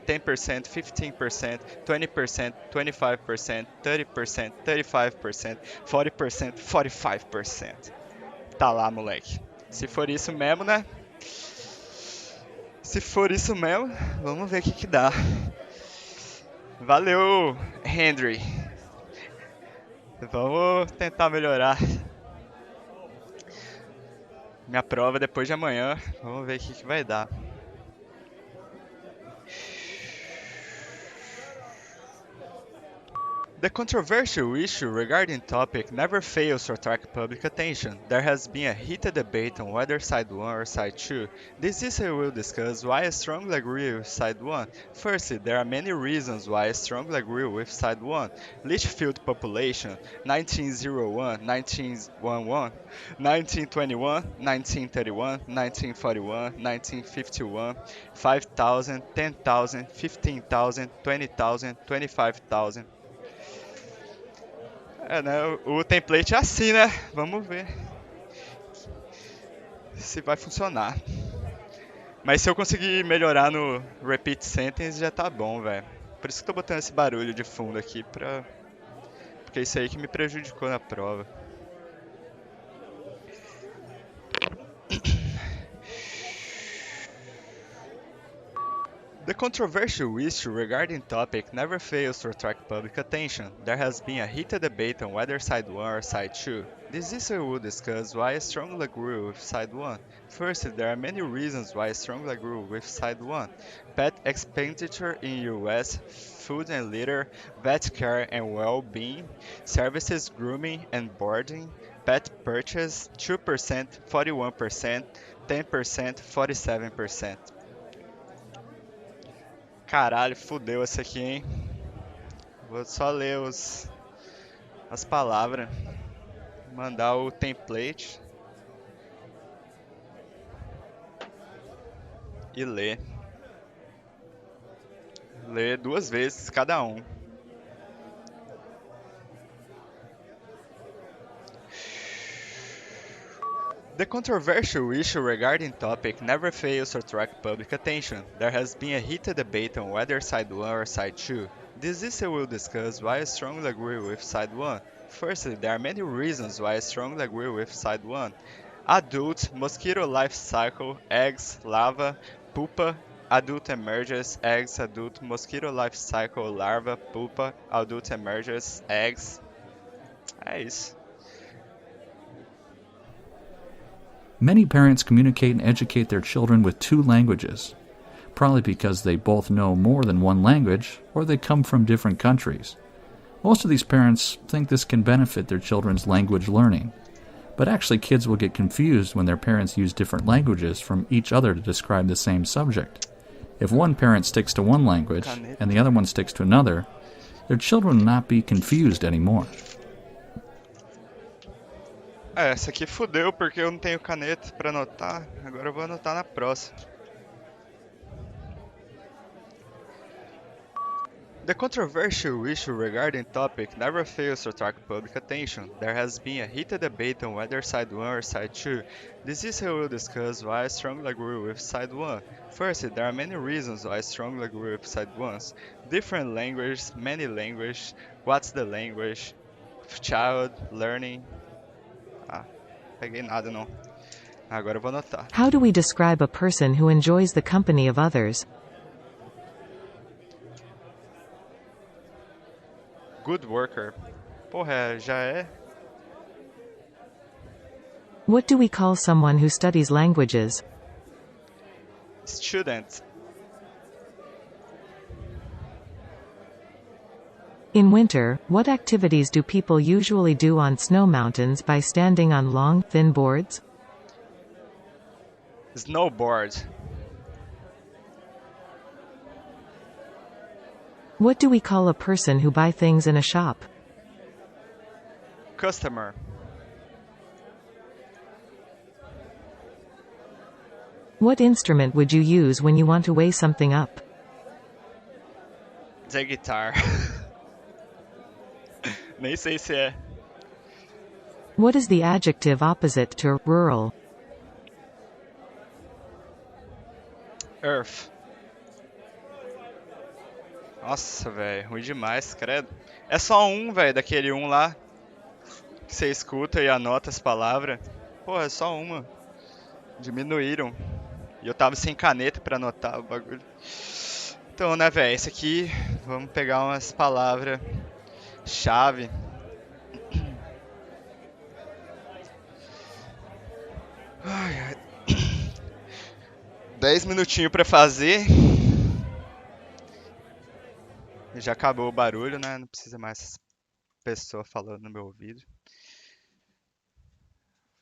10%, 15%, 20%, 25%, 30%, 35%, 40%, 45%. Tá lá, moleque. Se for isso mesmo, né? Se for isso mesmo, vamos ver o que dá. Valeu, Henry. Vamos tentar melhorar. Minha prova depois de amanhã. Vamos ver o que vai dar. The controversial issue regarding topic never fails to attract public attention. There has been a heated debate on whether side 1 or side 2. This essay will discuss why I strongly agree with side 1. Firstly, there are many reasons why I strongly agree with side 1. Litchfield population, 1901, 1911, 1921, 1931, 1941, 1951, 5,000, 10,000, 15,000, 20,000, 25,000. É, né? O template é assim, né? Vamos ver se vai funcionar. Mas se eu conseguir melhorar no repeat sentence já tá bom, velho. Por isso que eu tô botando esse barulho de fundo aqui porque é isso aí que me prejudicou na prova. The controversial issue regarding topic never fails to attract public attention. There has been a heated debate on whether side 1 or side 2. This essay will discuss why I strongly agree with side 1. First, there are many reasons why I strongly agree with side 1. Pet expenditure in US, food and litter, vet care and well-being, services, grooming and boarding, pet purchase, 2%, 41%, 10%, 47%. Caralho, fudeu essa aqui, hein? Vou só ler as palavras. Mandar o template. E ler. Ler 2 vezes cada um. The controversial issue regarding topic never fails to attract public attention. There has been a heated debate on whether side 1 or side 2. This essay will discuss why I strongly agree with side 1. Firstly, there are many reasons why I strongly agree with side 1. Adult, mosquito life cycle, eggs, larva, pupa, adult emerges, eggs, adult, mosquito life cycle, larva, pupa, adult emerges, eggs. É isso. Many parents communicate and educate their children with 2 languages, probably because they both know more than one language or they come from different countries. Most of these parents think this can benefit their children's language learning, but actually kids will get confused when their parents use different languages from each other to describe the same subject. If one parent sticks to one language and the other one sticks to another, their children will not be confused anymore. Essa aqui fudeu porque eu não tenho caneta pra anotar. Agora eu vou anotar na próxima. The controversial issue regarding topic never fails to attract public attention. There has been a heated debate on whether side 1 or side 2. This issue will discuss why I strongly agree with side 1. First, there are many reasons why I strongly agree with side 1. Different languages, many languages, what's the language, child, learning. Ah, peguei nada não. Agora eu vou anotar. How do we describe a person who enjoys the company of others? Good worker. Porra, já é? What do we call someone who studies languages? Student. In winter, what activities do people usually do on snow mountains by standing on long, thin boards? Snowboard. What do we call a person who buy things in a shop? Customer. What instrument would you use when you want to weigh something up? The guitar. Nem sei se é. What is the adjective opposite to rural? Earth. Nossa, velho, ruim demais, credo. É só um, velho, daquele um lá que você escuta e anota as palavras. Porra, é só uma. Diminuíram. E eu tava sem caneta pra anotar o bagulho. Então, né, velho, esse aqui, vamos pegar umas palavras-chave. Ai, ai. 10 minutinhos pra fazer. Já acabou o barulho, né? Não precisa mais pessoa falando no meu ouvido.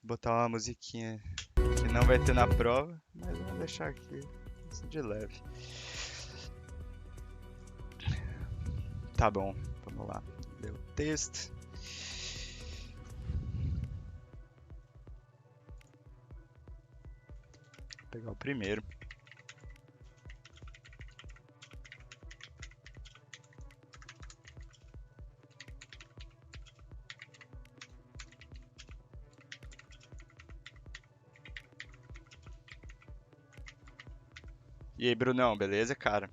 Vou botar uma musiquinha que não vai ter na prova, mas vou deixar aqui assim, de leve. Tá bom, vamos lá. Ler o texto. Vou pegar o primeiro. E aí, Brunão, beleza, cara?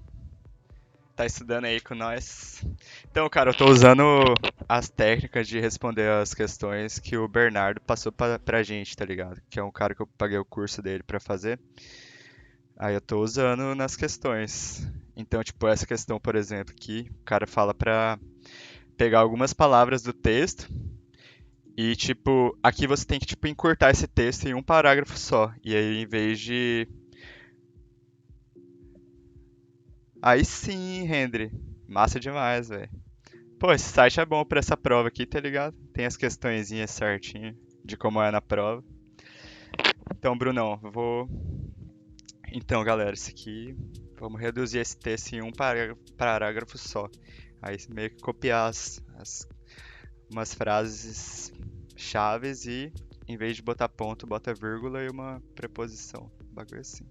Tá estudando aí com nós? Então, cara, eu tô usando as técnicas de responder as questões que o Bernardo passou pra gente, tá ligado? Que é um cara que eu paguei o curso dele pra fazer. Aí eu tô usando nas questões. Então, tipo, essa questão, por exemplo, aqui, o cara fala pra pegar algumas palavras do texto e, tipo, aqui você tem que, tipo, encurtar esse texto em um parágrafo só. E aí, em vez de... Aí sim, Henry. Massa demais, velho. Pô, esse site é bom pra essa prova aqui, tá ligado? Tem as questõezinhas certinho de como é na prova. Então, Brunão, eu vou... Então, galera, isso aqui... Vamos reduzir esse texto em um parágrafo só. Aí meio que copiar umas frases chaves e, em vez de botar ponto, bota vírgula e uma preposição. Bagulho assim.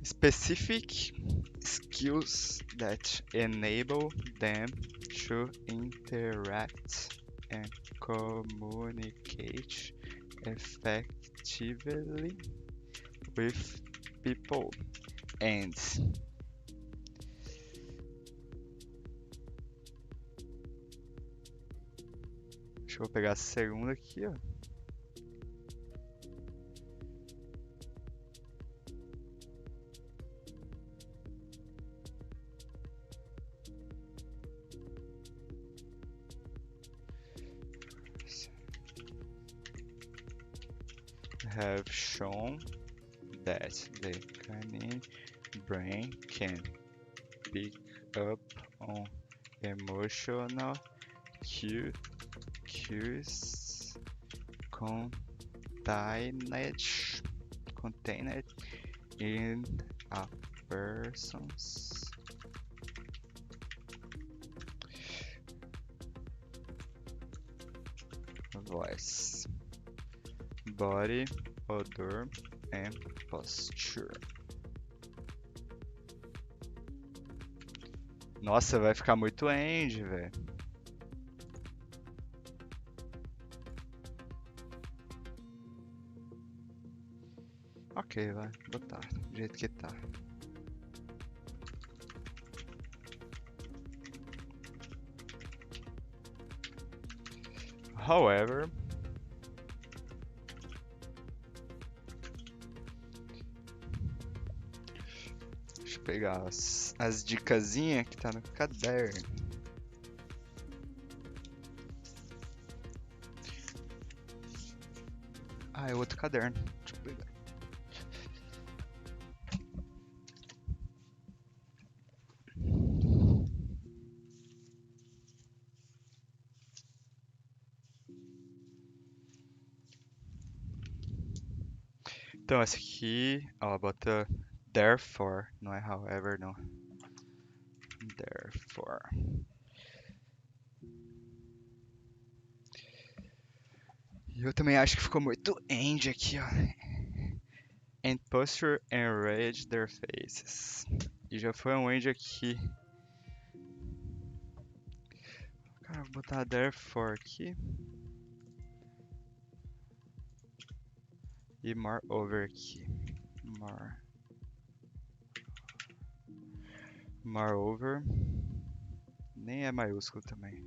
Specific skills that enable them to interact and communicate effectively with people and deixa eu pegar a segunda aqui, ó. have shown that the canine brain can pick up on emotional cues contained in a person's voice, body, odor, and posture. Nossa, vai ficar muito end, velho. Ok, vai botar do jeito que tá. However, deixa eu pegar as dicasinhas que tá no caderno. Ah, é outro caderno. Deixa eu pegar. Então, essa aqui, ó, bota therefore, não é however, não. Therefore. E eu também acho que ficou muito end aqui, ó. And posture enrage their faces. E já foi um end aqui. Cara, vou botar therefore aqui. E moreover aqui. Moreover. Nem é maiúsculo também.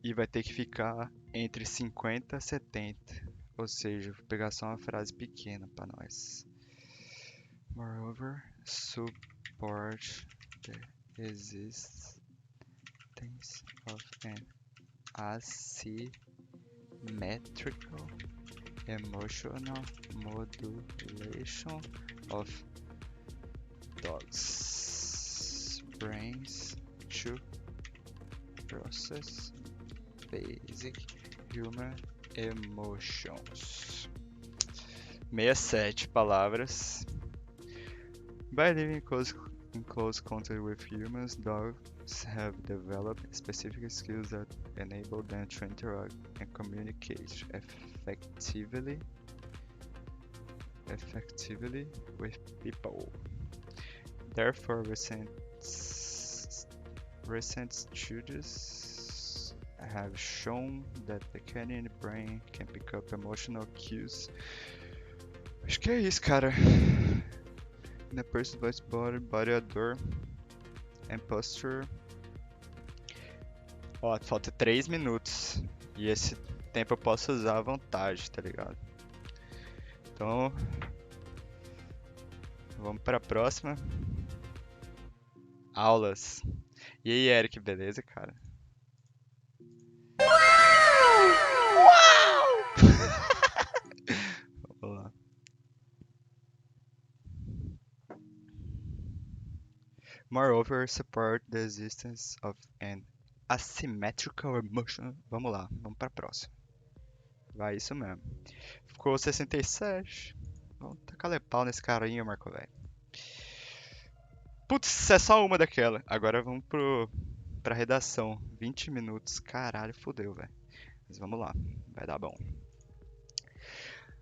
E vai ter que ficar entre 50 e 70. Ou seja, vou pegar só uma frase pequena para nós. Moreover, support the existence of an asymmetrical emotional modulation of dogs' brains to process basic human emotions. 67 palavras. By living in close contact with humans, dogs have developed specific skills that enable them to interact and communicate effectively with people. Therefore, recent studies have shown that the canine brain can pick up emotional cues. Acho que é isso, cara. The person's voice, body odor, and posture. Ó, falta 3 minutos. E esse tempo eu posso usar à vontade, tá ligado? Então, vamos para a próxima. Aulas. E aí, Eric, beleza, cara? Vamos lá. Moreover, support the existence of an asymmetrical emotion. Vamos lá, vamos para a próxima. Vai, isso mesmo. Ficou 67. Vamos tacar pau nesse carinha, Marco, velho. Putz, é só uma daquela. Agora vamos pra redação. 20 minutos. Caralho, fodeu, velho. Mas vamos lá. Vai dar bom.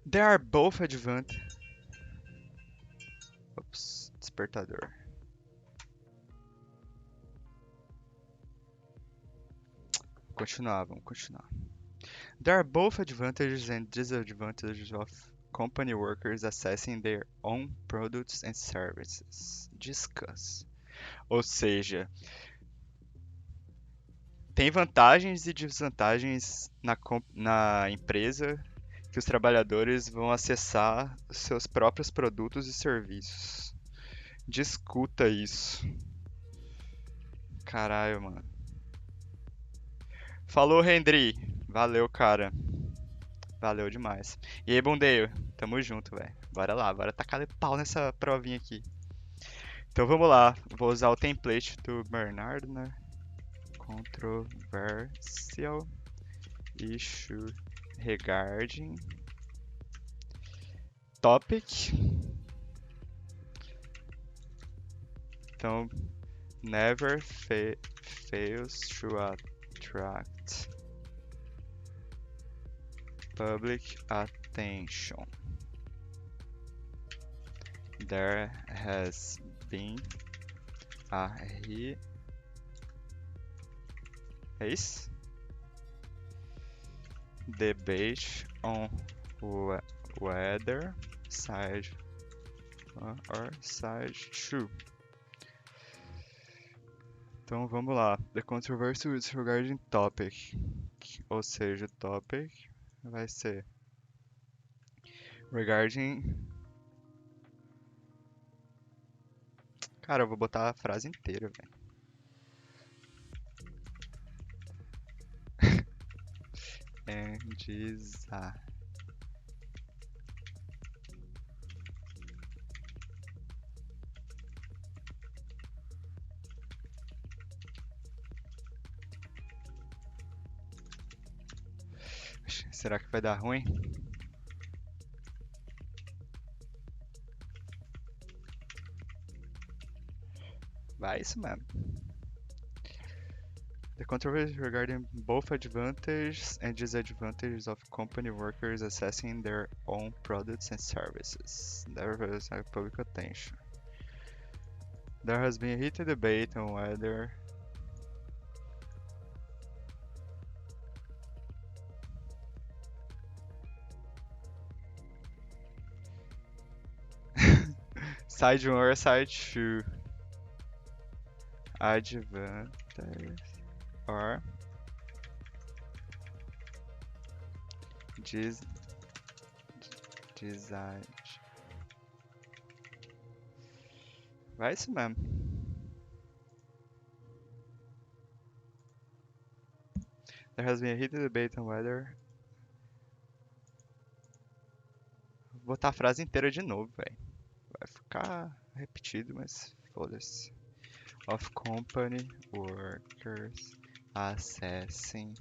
There are both advantages. Ops, despertador. Vamos continuar. There are both advantages and disadvantages of company workers assessing their own products and services. Discuss. Ou seja, tem vantagens e desvantagens na empresa que os trabalhadores vão acessar seus próprios produtos e serviços. Discuta isso. Caralho, mano. Falou, Hendry. Valeu, cara. Valeu demais. E aí, Bundeio, tamo junto, velho. Bora lá, bora tacar pau nessa provinha aqui. Então vamos lá, vou usar o template do Bernardo, né? Controversial issue regarding topic. Então, never fails to attract public attention. There has been a debate on whether side 1 or side 2. Então vamos lá. The controversy is regarding topic. Ou seja, topic vai ser regarding. Cara, eu vou botar a frase inteira, velho. Endizar. Será que vai dar ruim? Vai isso mesmo. The controversy regarding both advantages and disadvantages of company workers assessing their own products and services. There was public attention. There has been a heated debate on whether side 1 or side 2 advantage or design. Vai isso mesmo. There has been a heated debate on whether. Vou botar a frase inteira de novo, velho. Vai ficar repetido, mas foda-se. Of company workers assessing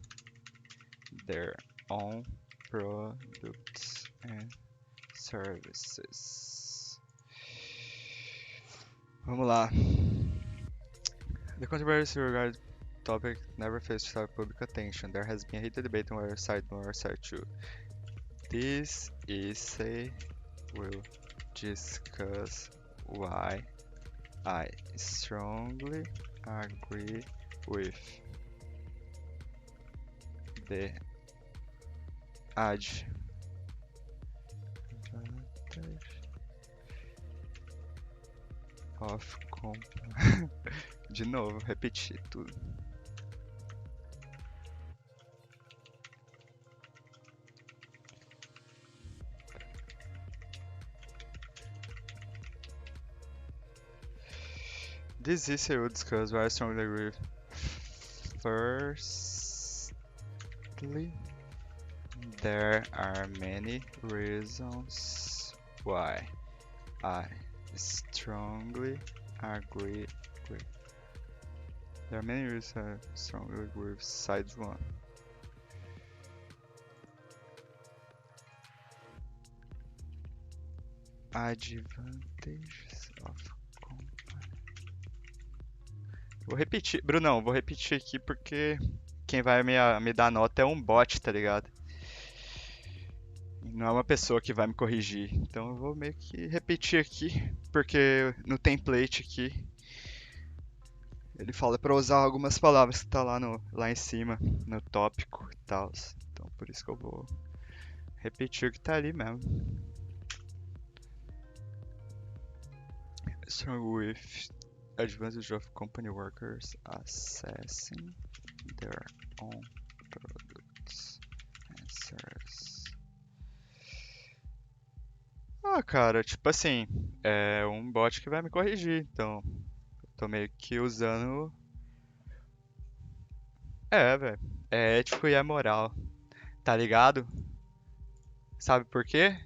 their own products and services. Vamos lá. The controversy regarding topic never faced public attention. There has been a heated debate on whether side 1 or side 2. This essay will discuss why I strongly agree with the advantage of De novo, repetir tudo. This essay will discuss why I strongly agree. Firstly, there are many reasons why I strongly agree with. There are many reasons I strongly agree with side 1. Advantages of company. Vou repetir, Brunão, vou repetir aqui porque quem vai me dar nota é um bot, tá ligado? Não é uma pessoa que vai me corrigir. Então eu vou meio que repetir aqui, porque no template aqui ele fala pra usar algumas palavras que tá lá em cima, no tópico e tal. Então por isso que eu vou repetir o que tá ali mesmo. Strong with advantage of company workers assessing their own products and services. Ah, cara, tipo assim, é um bot que vai me corrigir, então eu tô meio que usando. É, velho, é ético e é moral, tá ligado? Sabe por quê?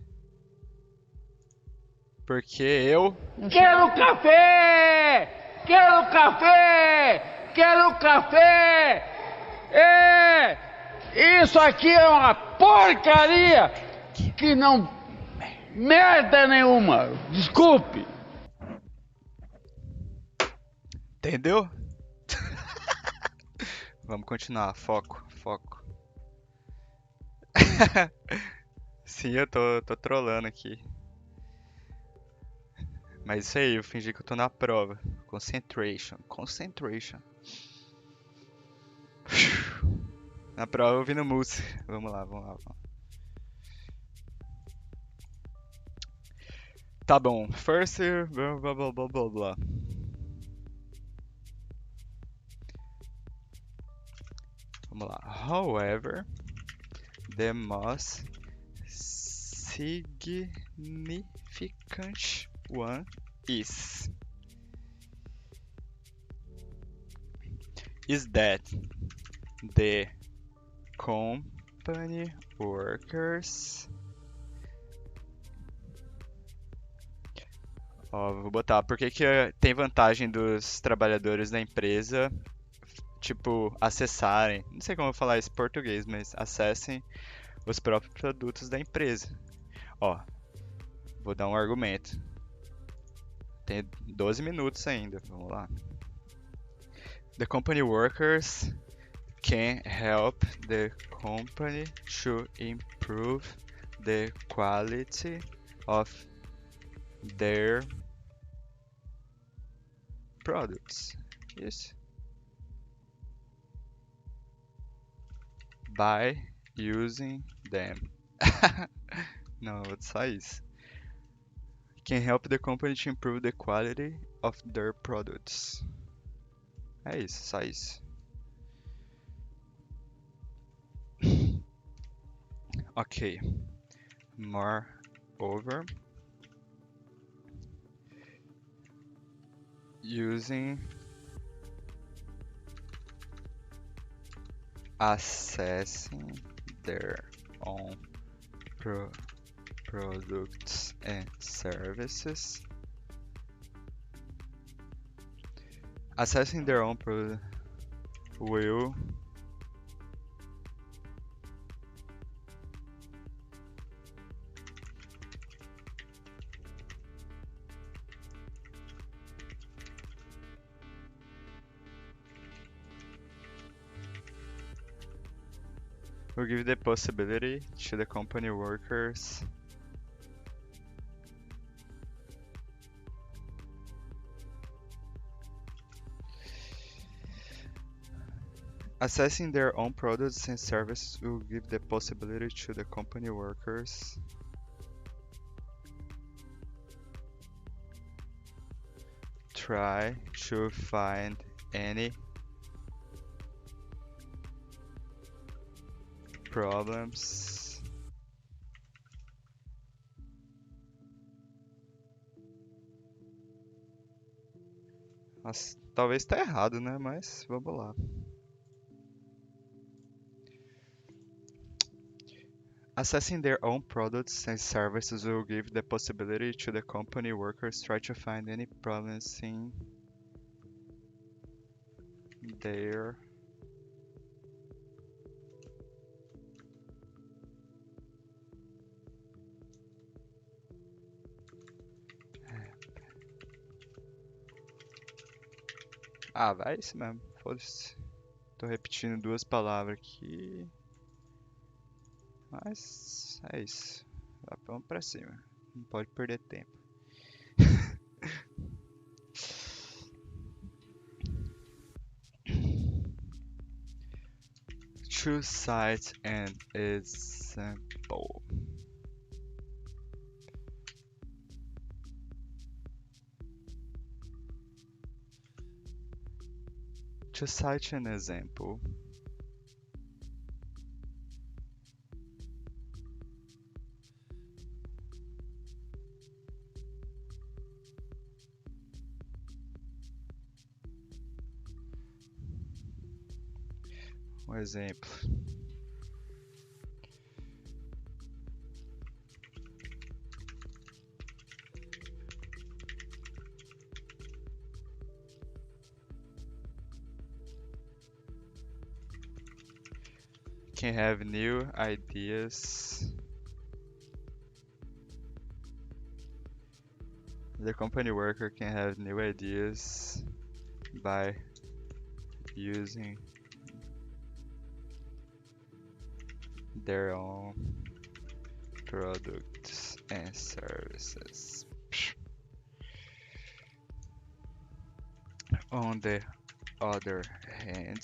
Porque eu... Quero café! Quero café! Quero café! Isso aqui é uma porcaria que não... merda nenhuma! Desculpe! Entendeu? Vamos continuar. Foco. Sim, eu tô trolando aqui. Mas isso aí, eu fingi que eu tô na prova. Concentration. Na prova ouvindo música. Vamos lá. Tá bom. First, blá blá blá blá blá. Vamos lá. However, the most significant one is that the company workers... Ó, vou botar, por que tem vantagem dos trabalhadores da empresa, tipo, acessarem, não sei como eu falar isso em português, mas acessem os próprios produtos da empresa. Ó, vou dar um argumento. Tem 12 minutos ainda, vamos lá. The company workers can help the company to improve the quality of their products. Isso. By using them. Não, vou só isso. Can help the company to improve the quality of their products. É isso, só isso. Ok. Moreover, using accessing their own products and services. Accessing their own product will give the possibility to the company workers accessing their own products and services will give the possibility to the company workers try to find any problems Nossa, talvez tá errado, né? Mas vamos lá. Accessing their own products and services will give the possibility to the company workers try to find any problems in their Ah, vai isso mesmo. Foda-se. Tô repetindo duas palavras aqui. Mas é isso. Vamos pra cima. Não pode perder tempo. To cite an example. To cite an example. Um exemplo. can have new ideas. The company worker can have new ideas by using their own products and services. On the other hand,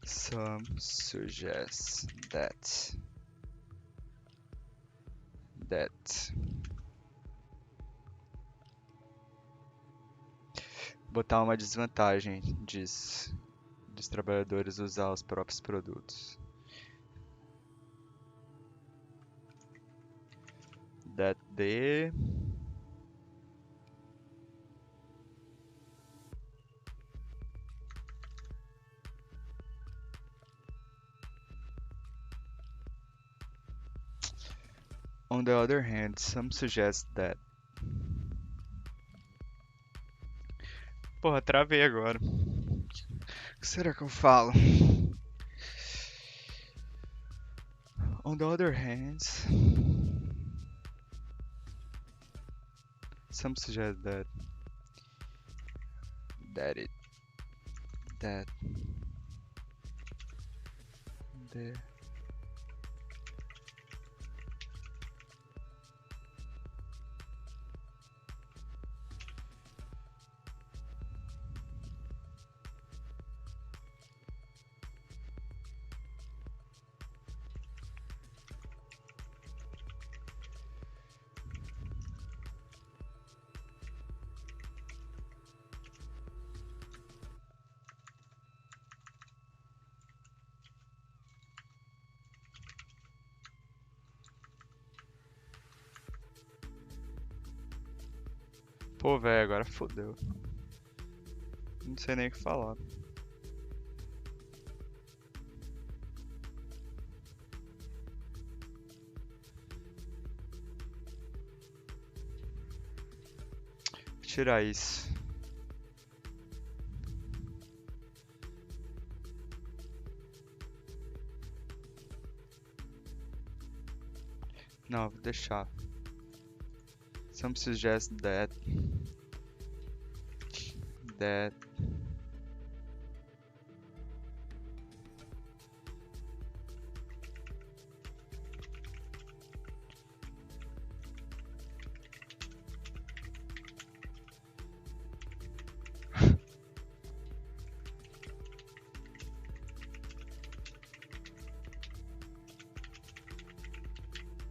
some suggest that botar uma desvantagem disso, dos trabalhadores usar os próprios produtos. That they On the other hand, some suggest that. Porra, travei agora. O que será que eu falo? On the other hand, some suggest that the Pô, velho, agora fodeu. Não sei nem o que falar. Vou tirar isso. Não, vou deixar. Some suggest that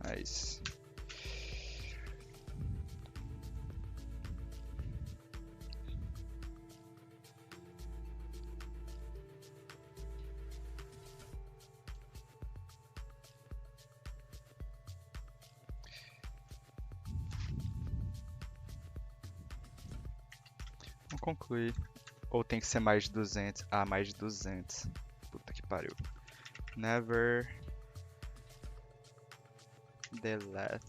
Nice. Vamos concluir. Ou tem que ser mais de 200? Ah, mais de 200. Puta que pariu. Never the last.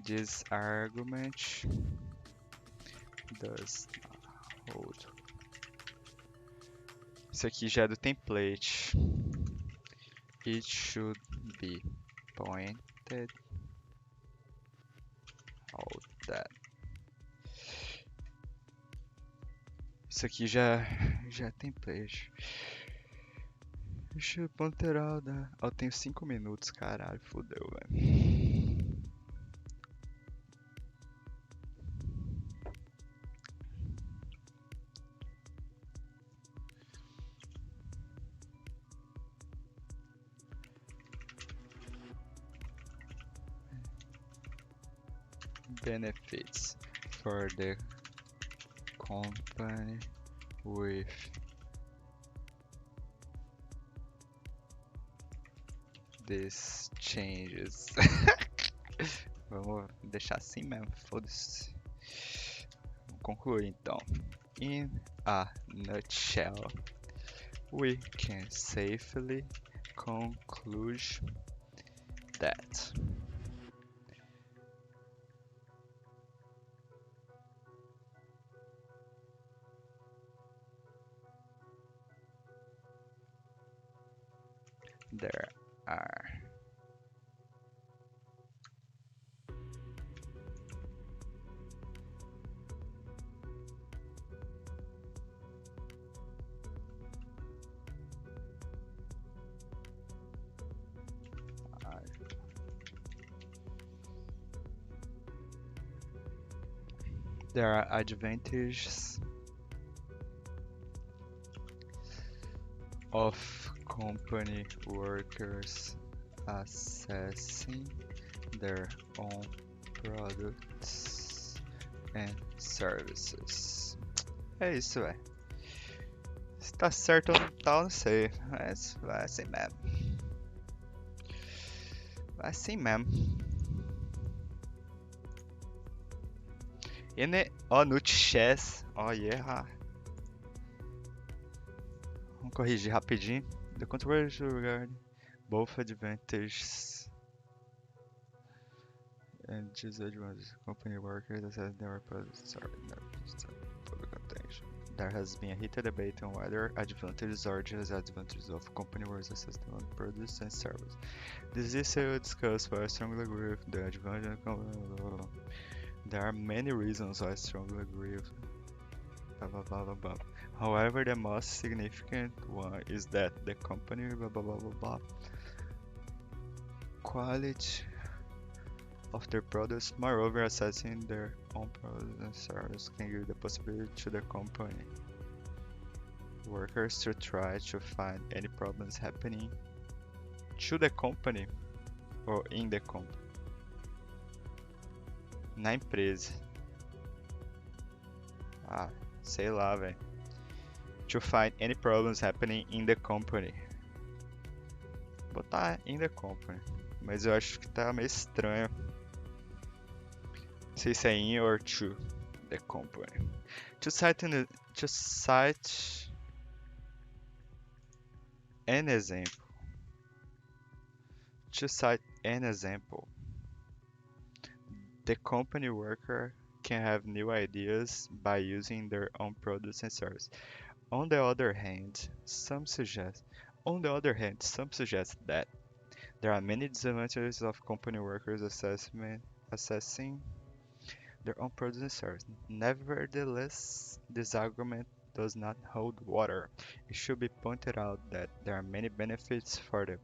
This argument does not hold. Isso aqui já é do template. It should be pointed out that. Isso aqui já é template. Deixa eu pointer out that. Eu tenho 5 minutos, caralho, fodeu, velho. Benefits for the company with these changes. Vamos deixar assim mesmo, foda-se. Vamos concluir então. In a nutshell, we can safely conclude that There are advantages of company workers assessing their own products and services. É isso, velho. Se tá certo ou não tá, eu não sei. Mas vai assim mesmo. Vai assim mesmo. Ó, no chess. Ó, yeah. Vamos corrigir rapidinho. The controversy regarding both advantages and disadvantages of company workers assess their products are public attention. There has been a heated debate on whether advantages or disadvantages of company workers assess their own products and services. This issue discussed why I strongly agree with the advantage. There are many reasons why I strongly agree with blah blah blah blah blah. However, the most significant one is that the company blah blah blah blah blah quality of their products. Moreover, assessing their own products and services can give the possibility to the company workers to try to find any problems happening to the company or in the company. Na empresa. Ah, sei lá, velho. To find any problems happening in the company. Vou botar in the company. Mas eu acho que tá meio estranho. Não sei se é in or to the company. To cite an example. To cite an example. The company worker can have new ideas by using their own products and services. On the other hand, some suggest that there are many disadvantages of company workers assessing their own products and services. Nevertheless, this argument does not hold water. It should be pointed out that there are many benefits for the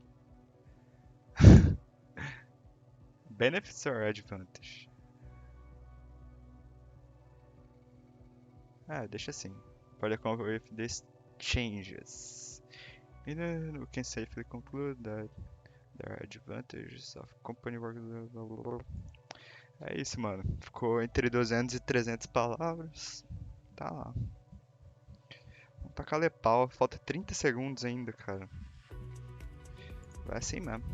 benefits or advantage. Ah, deixa assim. For the company with these changes. We can safely conclude that there are advantages of company work. É isso, mano. Ficou entre 200 e 300 palavras. Tá lá. Vamos tacar pau. Falta 30 segundos ainda, cara. Vai assim mesmo.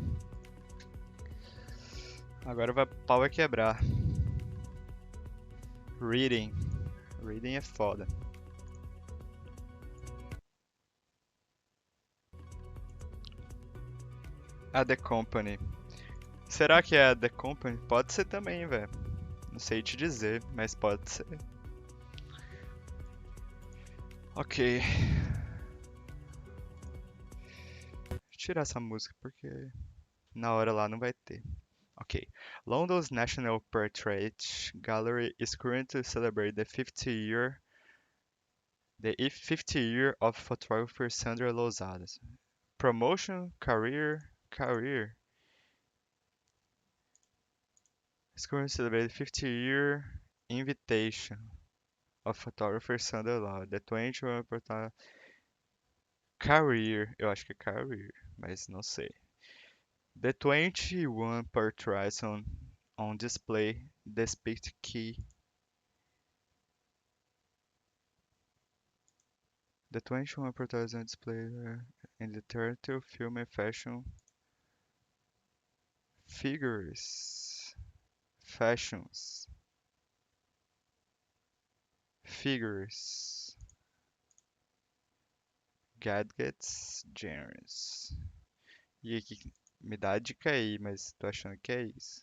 Agora o pau vai quebrar. Reading. Reading é foda. A The Company. Será que é a The Company? Pode ser também, velho. Não sei te dizer, mas pode ser. Ok. Vou tirar essa música porque na hora lá não vai ter. Ok. London's National Portrait Gallery is currently celebrating the 50th year of photographer Sandra Lousadas. Promotion, career. It's currently celebrating the 50th-year invitation of photographer Sandra Lousadas. The 21 career, eu acho que é career, mas não sei. The 21 portraits on display depict key. The 21 portraits on display in literature, film, and fashion fashions, figures, gadgets, genres. E aqui me dá a dica aí, mas tô achando que é isso.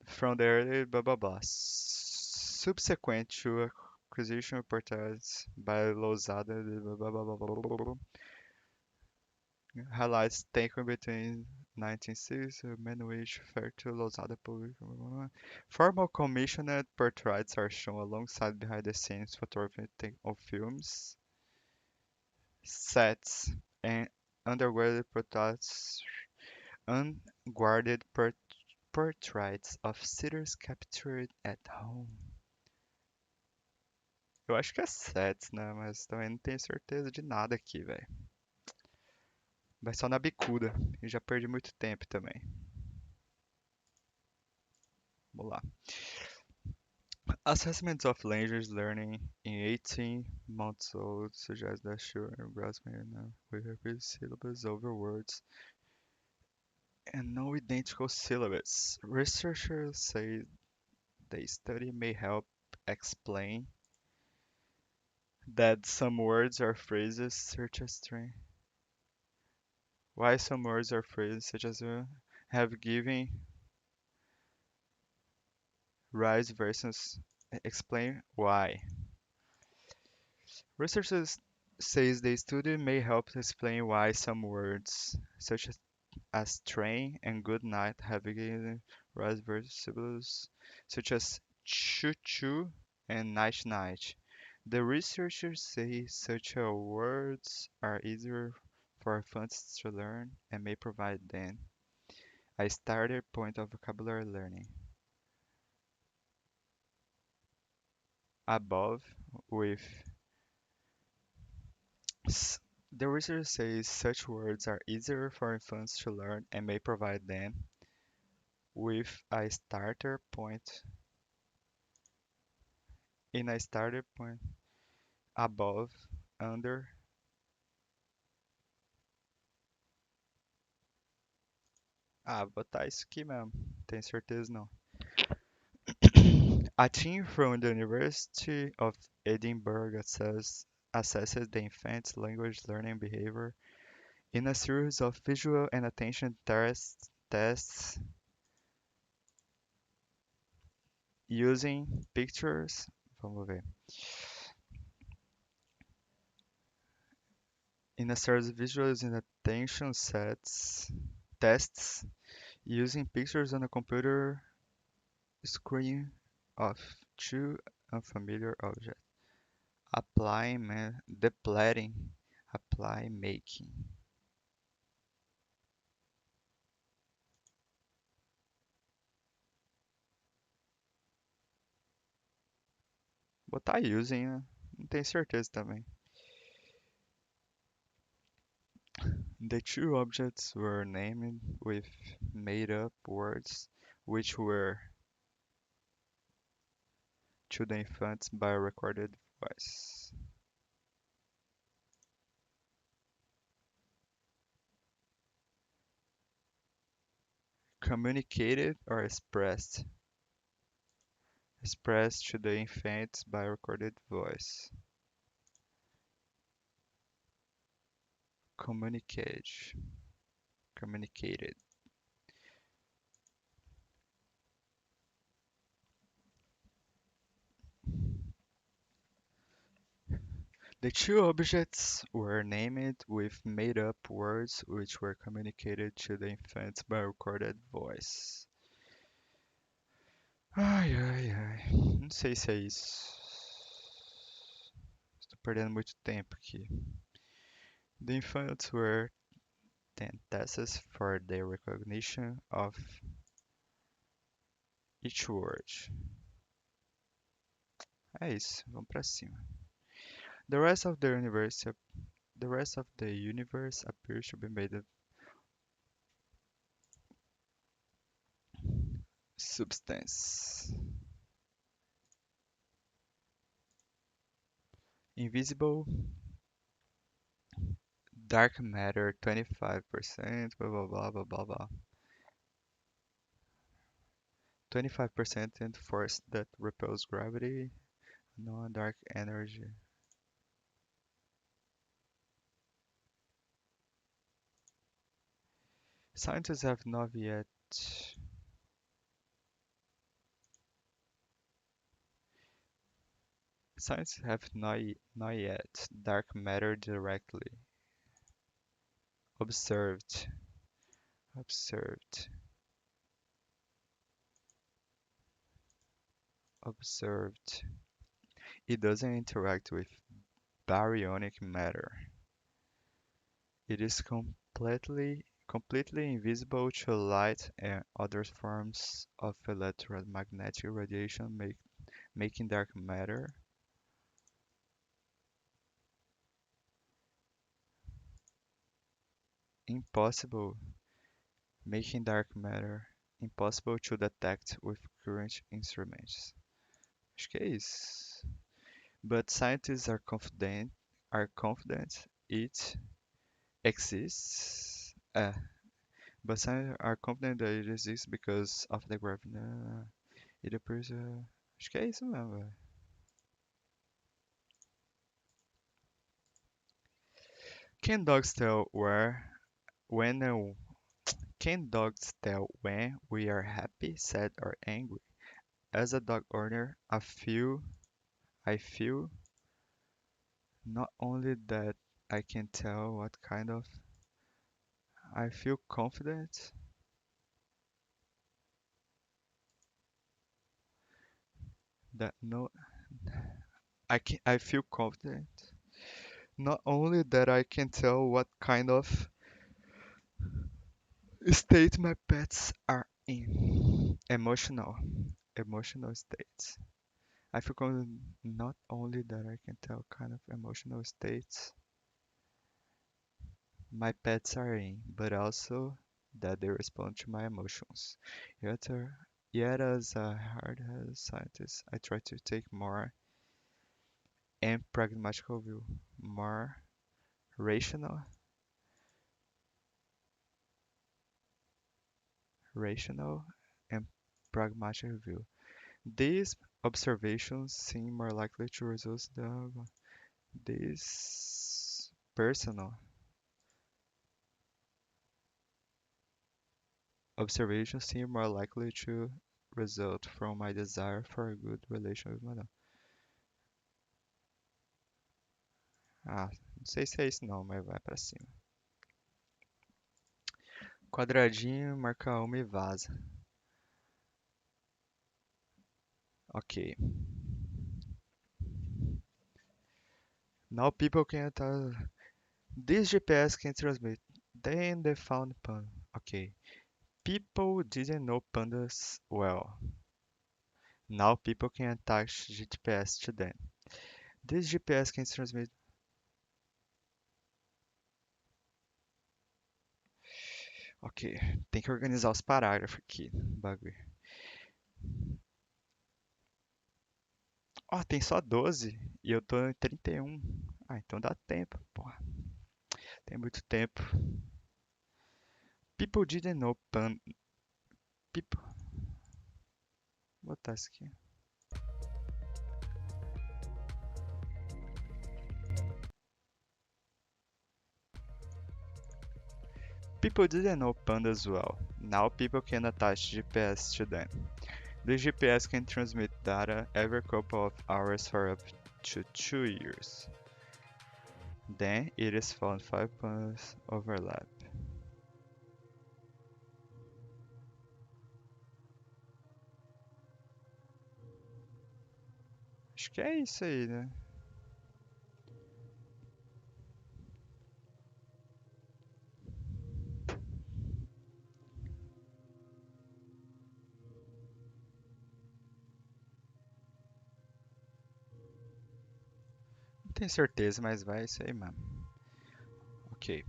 From the early blah blah blah. Subsequent to acquisition portraits by Lousada blah blah blah blah blah. highlights taken between 1960 which fertile usada por formal commissioned portraits are shown alongside behind the scenes photography of films, sets, and underground portraits, unguarded portraits of sitters captured at home. Eu acho que é sets, né? Mas também não tenho certeza de nada aqui, velho. Vai só na bicuda. E já perdi muito tempo também. Vamos lá. Assessments of language learning in 18 months old suggest that children grasp with repeat syllables over words and no identical syllables. Researchers say the study may help explain that some words or phrases such as string. Why some words or phrases such as have given rise versus explain why. Researchers says the study may help to explain why some words such as train and good night have given rise versus syllables such as choo choo and night night. The researchers say such words are easier for infants to learn and may provide them a starter point of vocabulary learning. Above, with the research says such words are easier for infants to learn and may provide them with a starter point in a starter point above, under. Ah, vou botar isso aqui mesmo. Tenho certeza não. A team from the University of Edinburgh assesses the infant's language learning behavior in a series of visual and attention tests using pictures. Vamos ver. In a series of visuals and attention tests using pictures on a computer screen of two unfamiliar objects. Applying, depleting, apply, making. Botar using, né? Não tenho certeza também. The two objects were named with made-up words, which were to the infants by recorded voice. Communicated or expressed. Expressed to the infants by recorded voice. Communicated. The two objects were named with made-up words which were communicated to the infants by recorded voice. Ai, ai, ai. Não sei se é isso. Estou perdendo muito tempo aqui. The infants were then tested for the recognition of each word. É isso, vamos pra cima. The rest of the universe appears to be made of substance. Invisible dark matter 25%, blah blah blah blah blah blah. 25% in force that repels gravity, no dark energy. Scientists have not yet dark matter directly observed, observed, observed. It doesn't interact with baryonic matter. It is completely invisible to light and other forms of electromagnetic radiation, making dark matter impossible, making dark matter impossible to detect with current instruments. Acho que é isso. But scientists are confident it exists. But scientists are confident that it exists because of the gravity. It appears. Acho que é isso mesmo, velho. Can dogs tell when can dogs tell when we are happy, sad, or angry? As a dog owner, I feel not only that I can tell what kind of I feel confident that no I feel confident not only that I can tell what kind of state my pets are in. Emotional states. I feel confident not only that I can tell kind of emotional states my pets are in, but also that they respond to my emotions. Yet as a hard-headed scientist, I try to take more and pragmatical view, more rational, rational and pragmatic view. These observations seem more likely to result in these personal observations seem more likely to result from my desire for a good relation with my dog. Ah, não sei se é isso não, mas vai pra cima. Quadradinho, marca uma e vaza. Ok. Now people can tell this GPS can transmit. Then they found panda. Okay. People didn't know pandas well. Now people can attach GPS to them. This GPS can transmit. Ok, tem que organizar os parágrafos aqui. Bagulho. Ó, tem só 12 e eu tô em 31. Ah, então dá tempo, porra. Tem muito tempo. People didn't know pan. People. Vou botar isso aqui. People didn't know pandas well. Now people can attach GPS to them. The GPS can transmit data every couple of hours for up to 2 years. Then it is found 5 pandas overlap. Acho que é isso aí, né? Não tenho certeza, mas vai isso aí mesmo. Ok.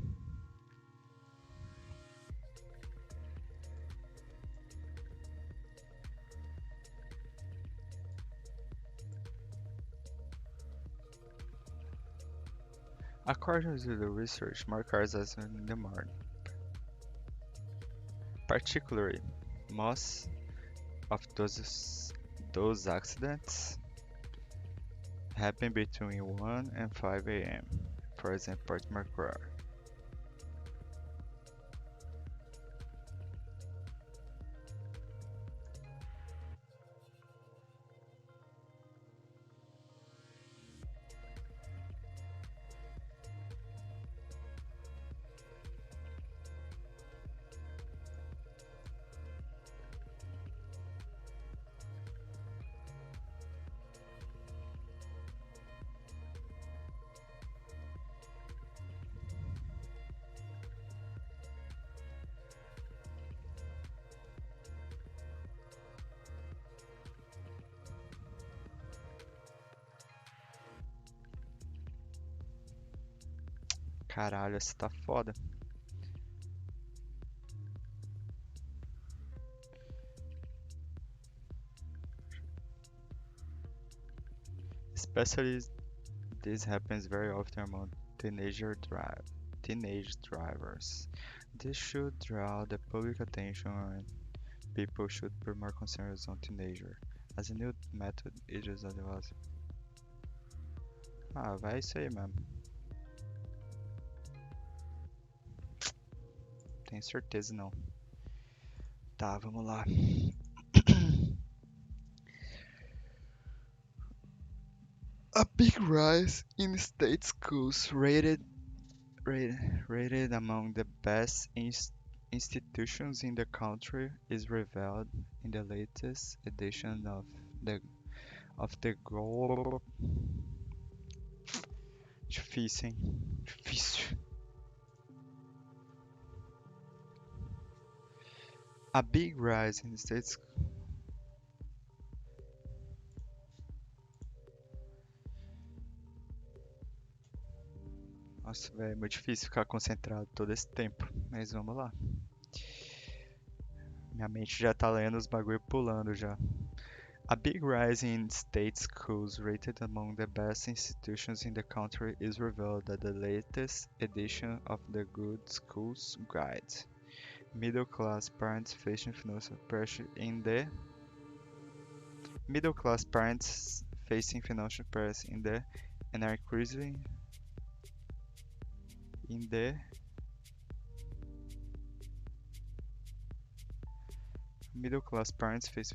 According to the research, more cars as in the morning. Particularly, most of those accidents happen between 1 and 5 a.m. For example, Port McGraw. Caralho, essa tá foda. Especially this happens very often among teenage drivers. This should draw the public attention and people should put more concerns on teenagers. As a new method, it is advised. Ah, vai isso aí mesmo. Tenho certeza não. Tá, vamos lá. A big rise in state schools rated among the best institutions in the country is revealed in the latest edition of the Difícil, hein? Difícil. A big rise in state Nossa, velho, é muito difícil ficar concentrado todo esse tempo, mas vamos lá. Minha mente já tá lendo os bagulho pulando já. A big rise in state schools rated among the best institutions in the country is revealed at the latest edition of the Good Schools Guide. Middle-class parents facing financial pressure in the middle-class parents facing financial pressure in the and are increasing in the middle-class parents face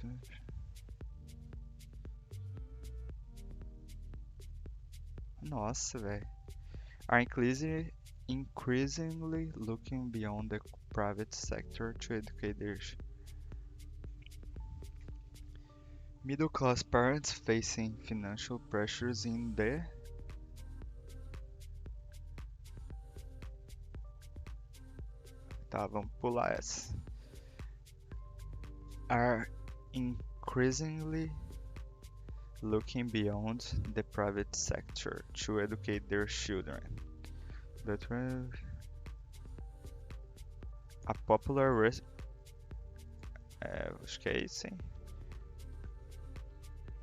Nossa, velho. Are increasingly looking beyond the private sector to educate their middle-class parents facing financial pressures in the Tá, vamos pular essa. Are increasingly looking beyond the private sector to educate their children. A popular acho que é isso, hein?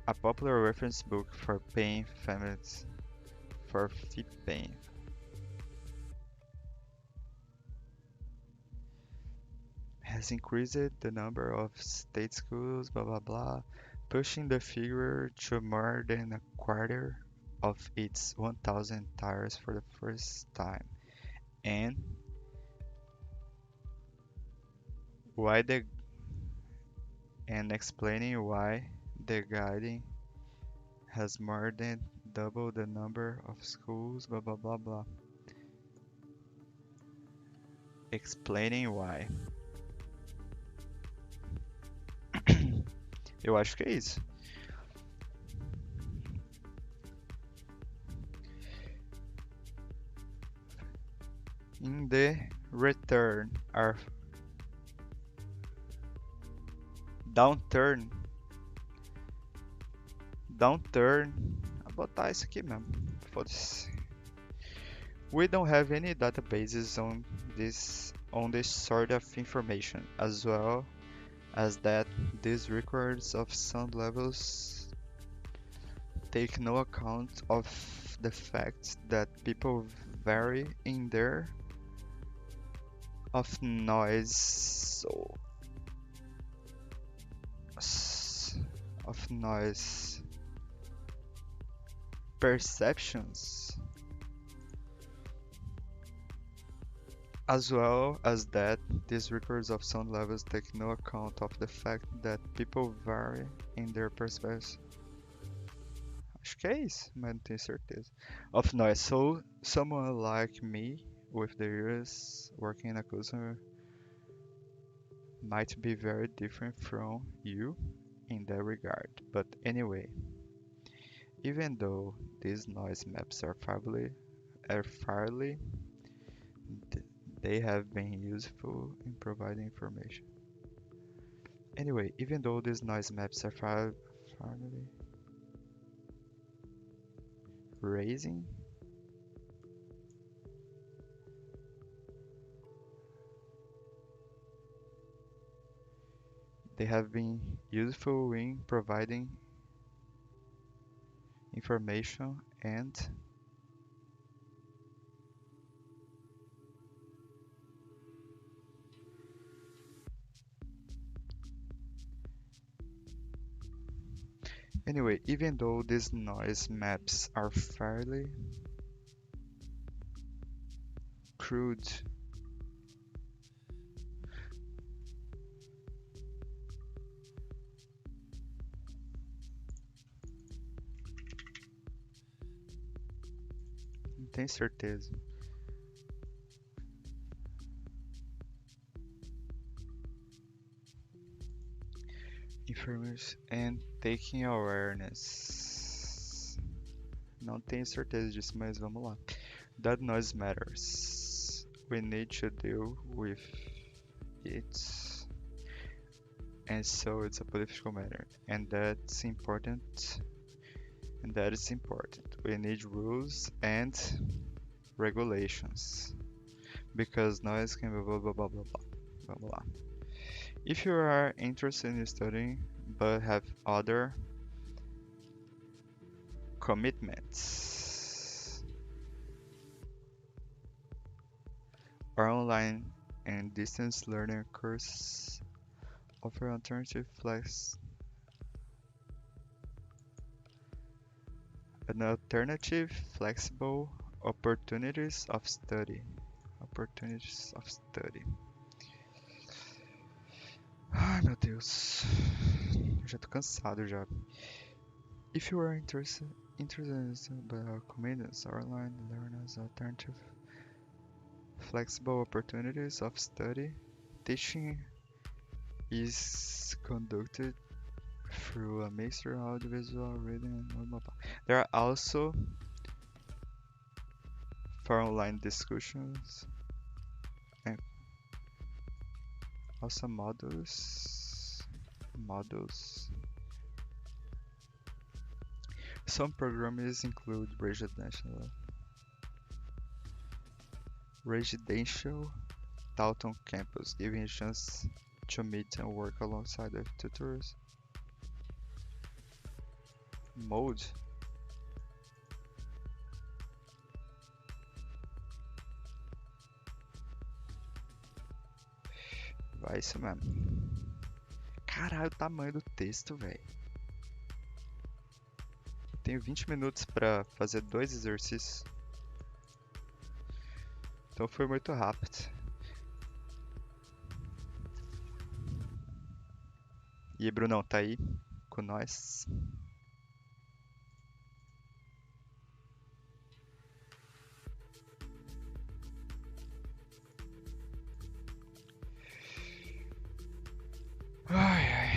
A popular reference book for paying families for fee paying. Has increased the number of state schools, blah blah blah, pushing the figure to more than a quarter of its 1,000 tires for the first time, and explaining why the guiding has more than double the number of schools, blah blah blah blah. Explaining why. Eu acho que é isso. In the return are downturn. Vou botar isso aqui mesmo. Foda-se. We don't have any databases on this sort of information, as well as that these records of sound levels take no account of the fact that people vary in their noise perceptions, as well as that these records of sound levels take no account of the fact that people vary in their perceptions. Acho que é isso, mas não tenho certeza. Of noise, so someone like me with the years working in a customer might be very different from you in that regard. But anyway, even though these noise maps are fairly they have been useful in providing information. Anyway, even though these noise maps are fairly They have been useful in providing information and anyway, even though these noise maps are fairly crude, não tenho certeza. Information and taking awareness. Não tenho certeza disso, mas vamos lá. That noise matters. We need to deal with it. And so it's a political matter. And that's important. And that is important. We need rules and regulations. Because noise can be blah blah blah blah blah. Vamos lá. If you are interested in studying but have other commitments, our online and distance learning courses offer alternative flexible opportunities of study. Ai, meu Deus. Eu já tô cansado já. If you are interested in commitments, our online learners alternative flexible opportunities of study. Teaching is conducted through a mixture of audiovisual, reading, and blah, blah, blah. There are also for online discussions and also modules. Some programs include residential Dalton campus, giving a chance to meet and work alongside the tutors. Mode. Vai isso mesmo. Caralho, o tamanho do texto, velho. Tenho 20 minutos pra fazer 2 exercícios. Então foi muito rápido. E aí, Brunão, tá aí com nós? Ai, ai.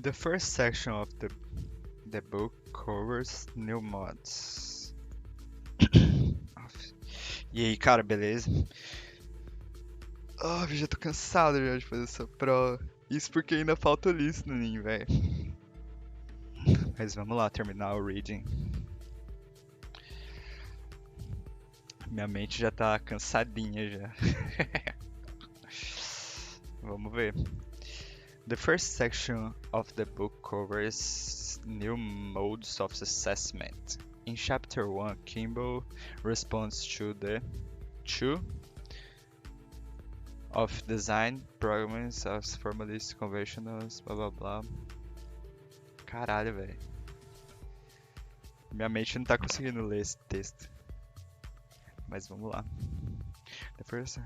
The first section of the book covers new mods. E aí, cara, beleza? Oh, eu já tô cansado já de fazer essa prova. Isso porque ainda falta o listening, velho. Mas vamos lá, terminar o reading. Minha mente já tá cansadinha já. Vamos ver. The first section of the book covers new modes of assessment. In Chapter 1, Kimball responds to the 2 of design programs as formalist conventionals, blá blá blá. Caralho, velho. Minha mente não tá conseguindo ler esse texto. Mas vamos lá. The first...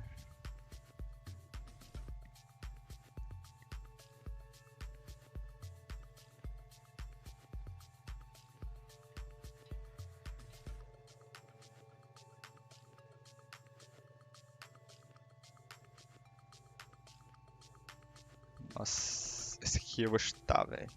Nossa, esse aqui eu vou chutar, velho.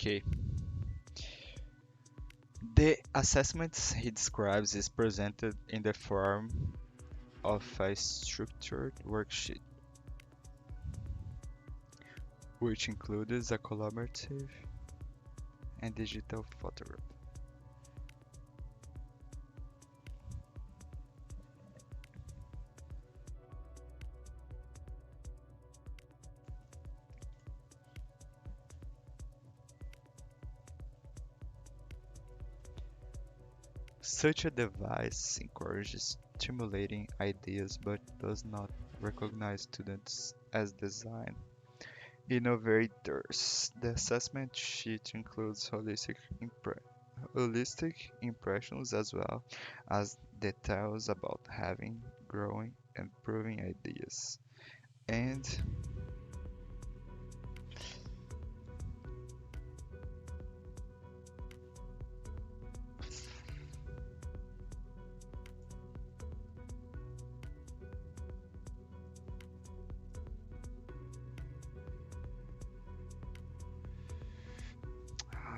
Okay. The assessments he describes is presented in the form of a structured worksheet, which includes a collaborative and digital photograph. Such a device encourages stimulating ideas but does not recognize students as design innovators. The assessment sheet includes holistic impressions as well as details about having, growing, and proving ideas. And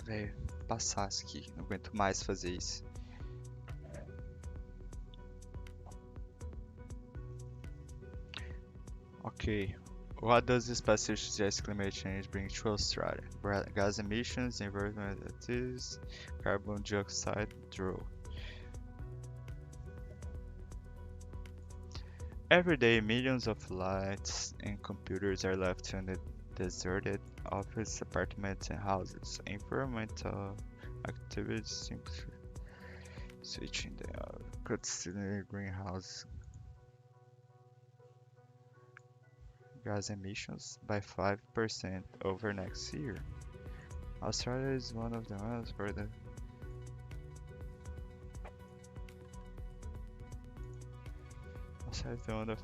velho, passar isso aqui, não aguento mais fazer isso. Okay, what does the special suggest climate change bring to Australia? Gas emissions, environmental activities, carbon dioxide draw. Every day, millions of lights and computers are left in the deserted office, apartments, and houses. Environmental activities simply switching the consider greenhouse gas emissions by 5% over next year. Australia is one of the ones for the Australia is one of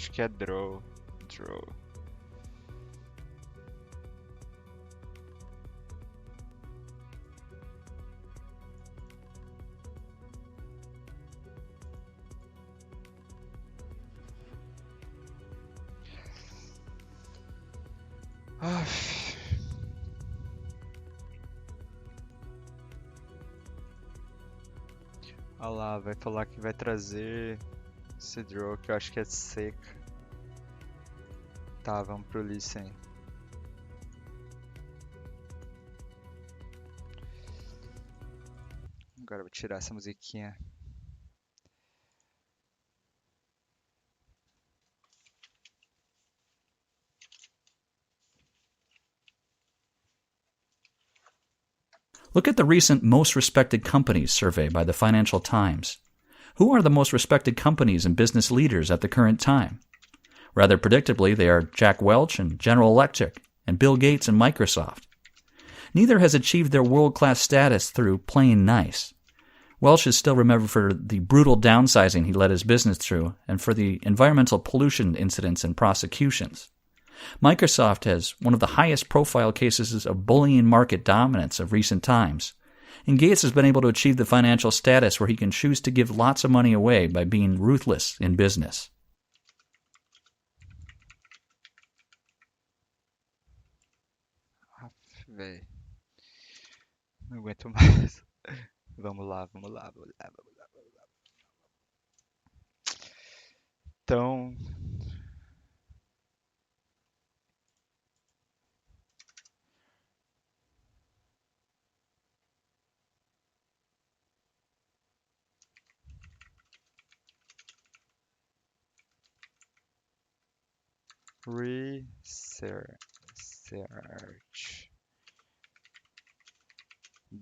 acho que é draw. Olha lá, vai falar que vai trazer esse draw que eu acho que é seca. Tá, vamos pro listen. Agora eu vou tirar essa musiquinha. Look at the recent Most Respected Companies survey by the Financial Times. Who are the most respected companies and business leaders at the current time? Rather predictably, they are Jack Welch and General Electric, and Bill Gates and Microsoft. Neither has achieved their world-class status through playing nice. Welch is still remembered for the brutal downsizing he led his business through and for the environmental pollution incidents and prosecutions. Microsoft has one of the highest profile cases of bullying market dominance of recent times, and Gates has been able to achieve the financial status where he can choose to give lots of money away by being ruthless in business. Véi, não aguento mais. Vamos lá. Então, research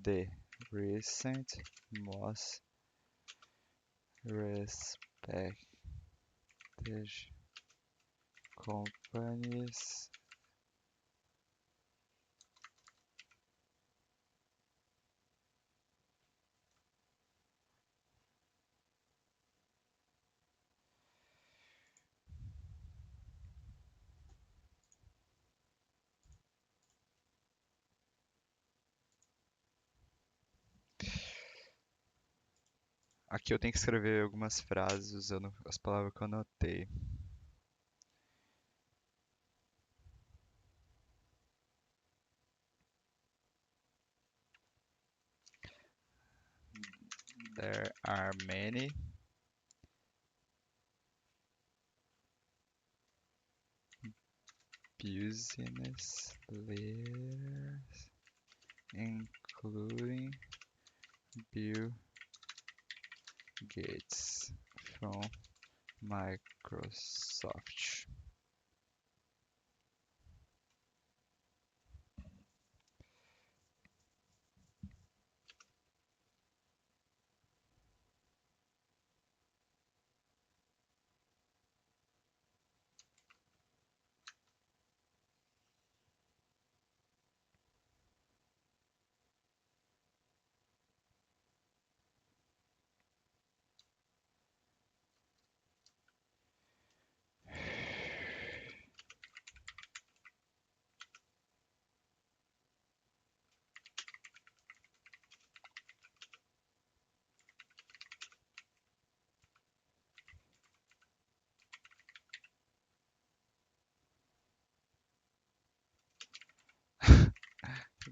the recent most respected companies Aqui eu tenho que escrever algumas frases usando as palavras que eu anotei. There are many business leaders, including Bill Gates from Microsoft.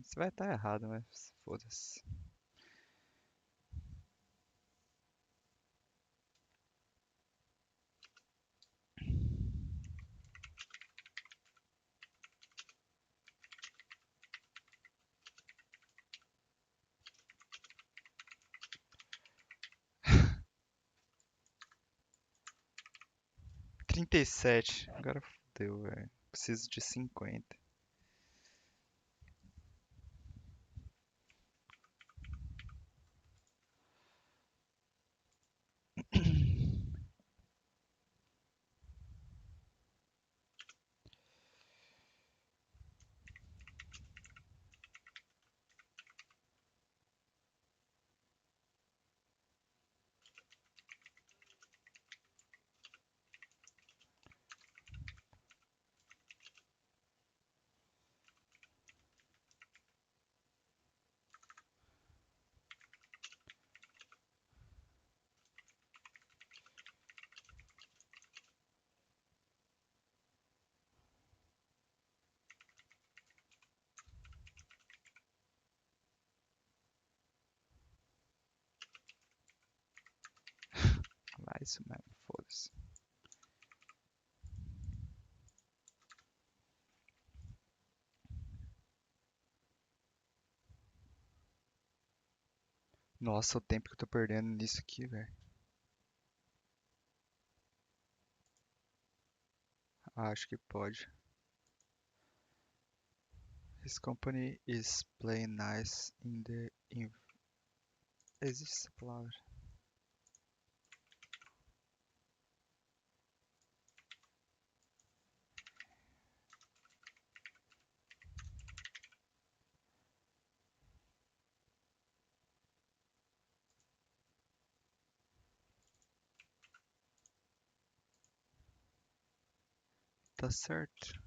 Isso vai estar errado, mas foda-se. Trinta e sete. Agora fodeu, velho. Preciso de 50. Vai isso mesmo, foda-se. Nossa, o tempo que eu tô perdendo nisso aqui, velho. Acho que pode. His company is playing nice in the... Existe essa palavra. Tá certo.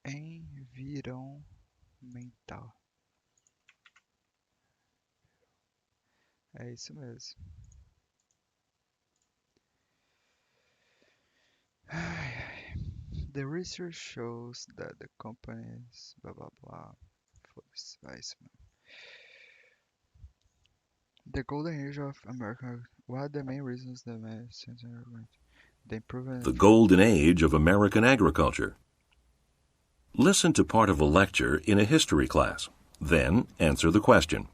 Environmental. É isso mesmo. The research shows that the companies... Blá blá blá. Foda-se, vai isso mesmo. The golden age of America. What are the main reasons the improvement? The golden age of American agriculture. Listen to part of a lecture in a history class. Then answer the question.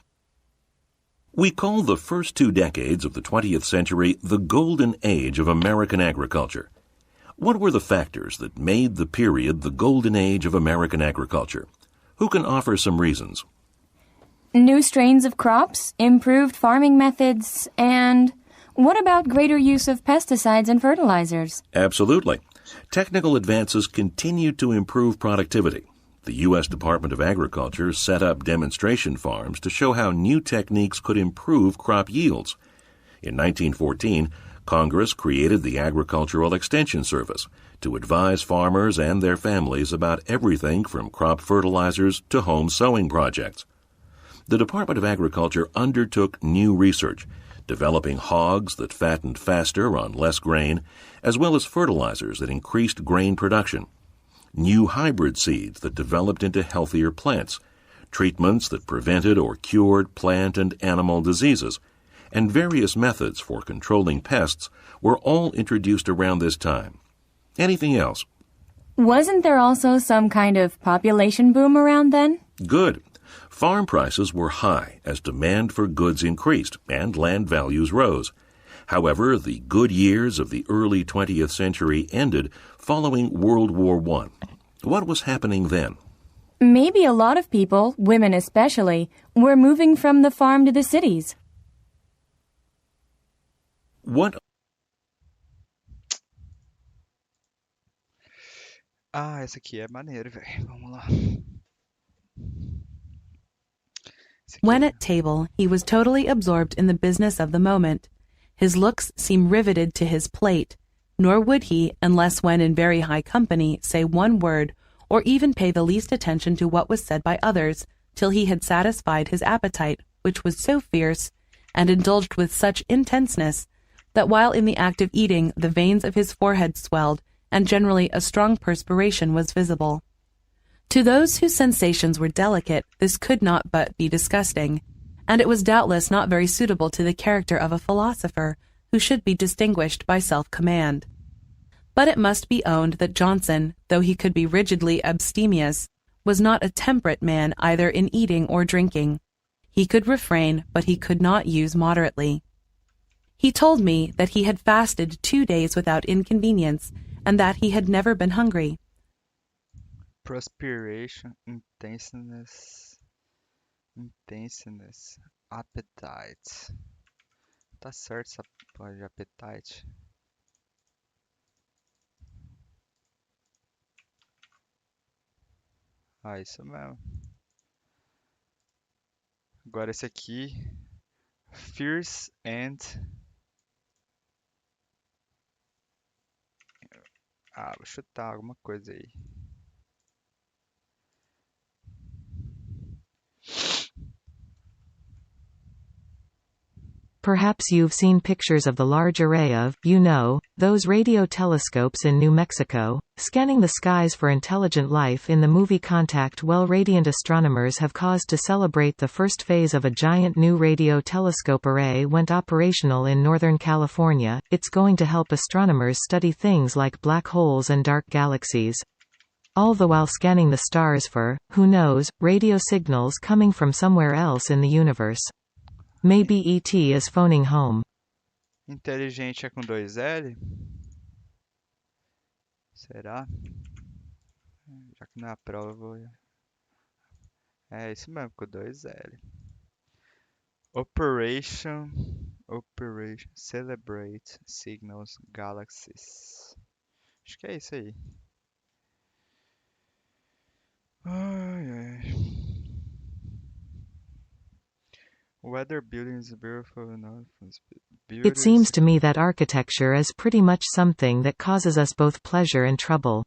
We call the first 2 decades of the 20th century the golden age of American agriculture. What were the factors that made the period the golden age of American agriculture? Who can offer some reasons? New strains of crops, improved farming methods, and what about greater use of pesticides and fertilizers? Absolutely. Technical advances continued to improve productivity. The U.S. Department of Agriculture set up demonstration farms to show how new techniques could improve crop yields. In 1914, Congress created the Agricultural Extension Service to advise farmers and their families about everything from crop fertilizers to home sowing projects. The Department of Agriculture undertook new research, developing hogs that fattened faster on less grain, as well as fertilizers that increased grain production, new hybrid seeds that developed into healthier plants, treatments that prevented or cured plant and animal diseases, and various methods for controlling pests were all introduced around this time. Anything else? Wasn't there also some kind of population boom around then? Good. Farm prices were high as demand for goods increased and land values rose. However, the good years of the early 20th century ended following World War I. What was happening then? Maybe a lot of people, women especially, were moving from the farm to the cities. What? Ah, essa aqui é maneiro, velho. Vamos lá. When at table, he was totally absorbed in the business of the moment. His looks seemed riveted to his plate, nor would he, unless when in very high company, say one word, or even pay the least attention to what was said by others, till he had satisfied his appetite, which was so fierce, and indulged with such intenseness, that while in the act of eating the veins of his forehead swelled, and generally a strong perspiration was visible. To those whose sensations were delicate, this could not but be disgusting, and it was doubtless not very suitable to the character of a philosopher, who should be distinguished by self-command. But it must be owned that Johnson, though he could be rigidly abstemious, was not a temperate man either in eating or drinking. He could refrain, but he could not use moderately. He told me that he had fasted 2 days without inconvenience, and that he had never been hungry. Perspiration, intenseness, appetite. Tá certo essa porra de appetite? Ah, isso mesmo. Agora esse aqui, fierce and... Ah, vou chutar alguma coisa aí. Perhaps you've seen pictures of the large array of, those radio telescopes in New Mexico, scanning the skies for intelligent life in the movie Contact. Well, radiant astronomers have cause to celebrate the first phase of a giant new radio telescope array went operational in Northern California. It's going to help astronomers study things like black holes and dark galaxies. All the while scanning the stars for, who knows, radio signals coming from somewhere else in the universe. Maybe E.T. is phoning home. Inteligente é com 2L? Será? Já que não é a prova, eu vou... É isso mesmo, com 2L. Operation, Celebrate Signals Galaxies. Acho que é isso aí. Ai, ai. Weather building is beautiful enough. It seems to me that architecture is pretty much something that causes us both pleasure and trouble.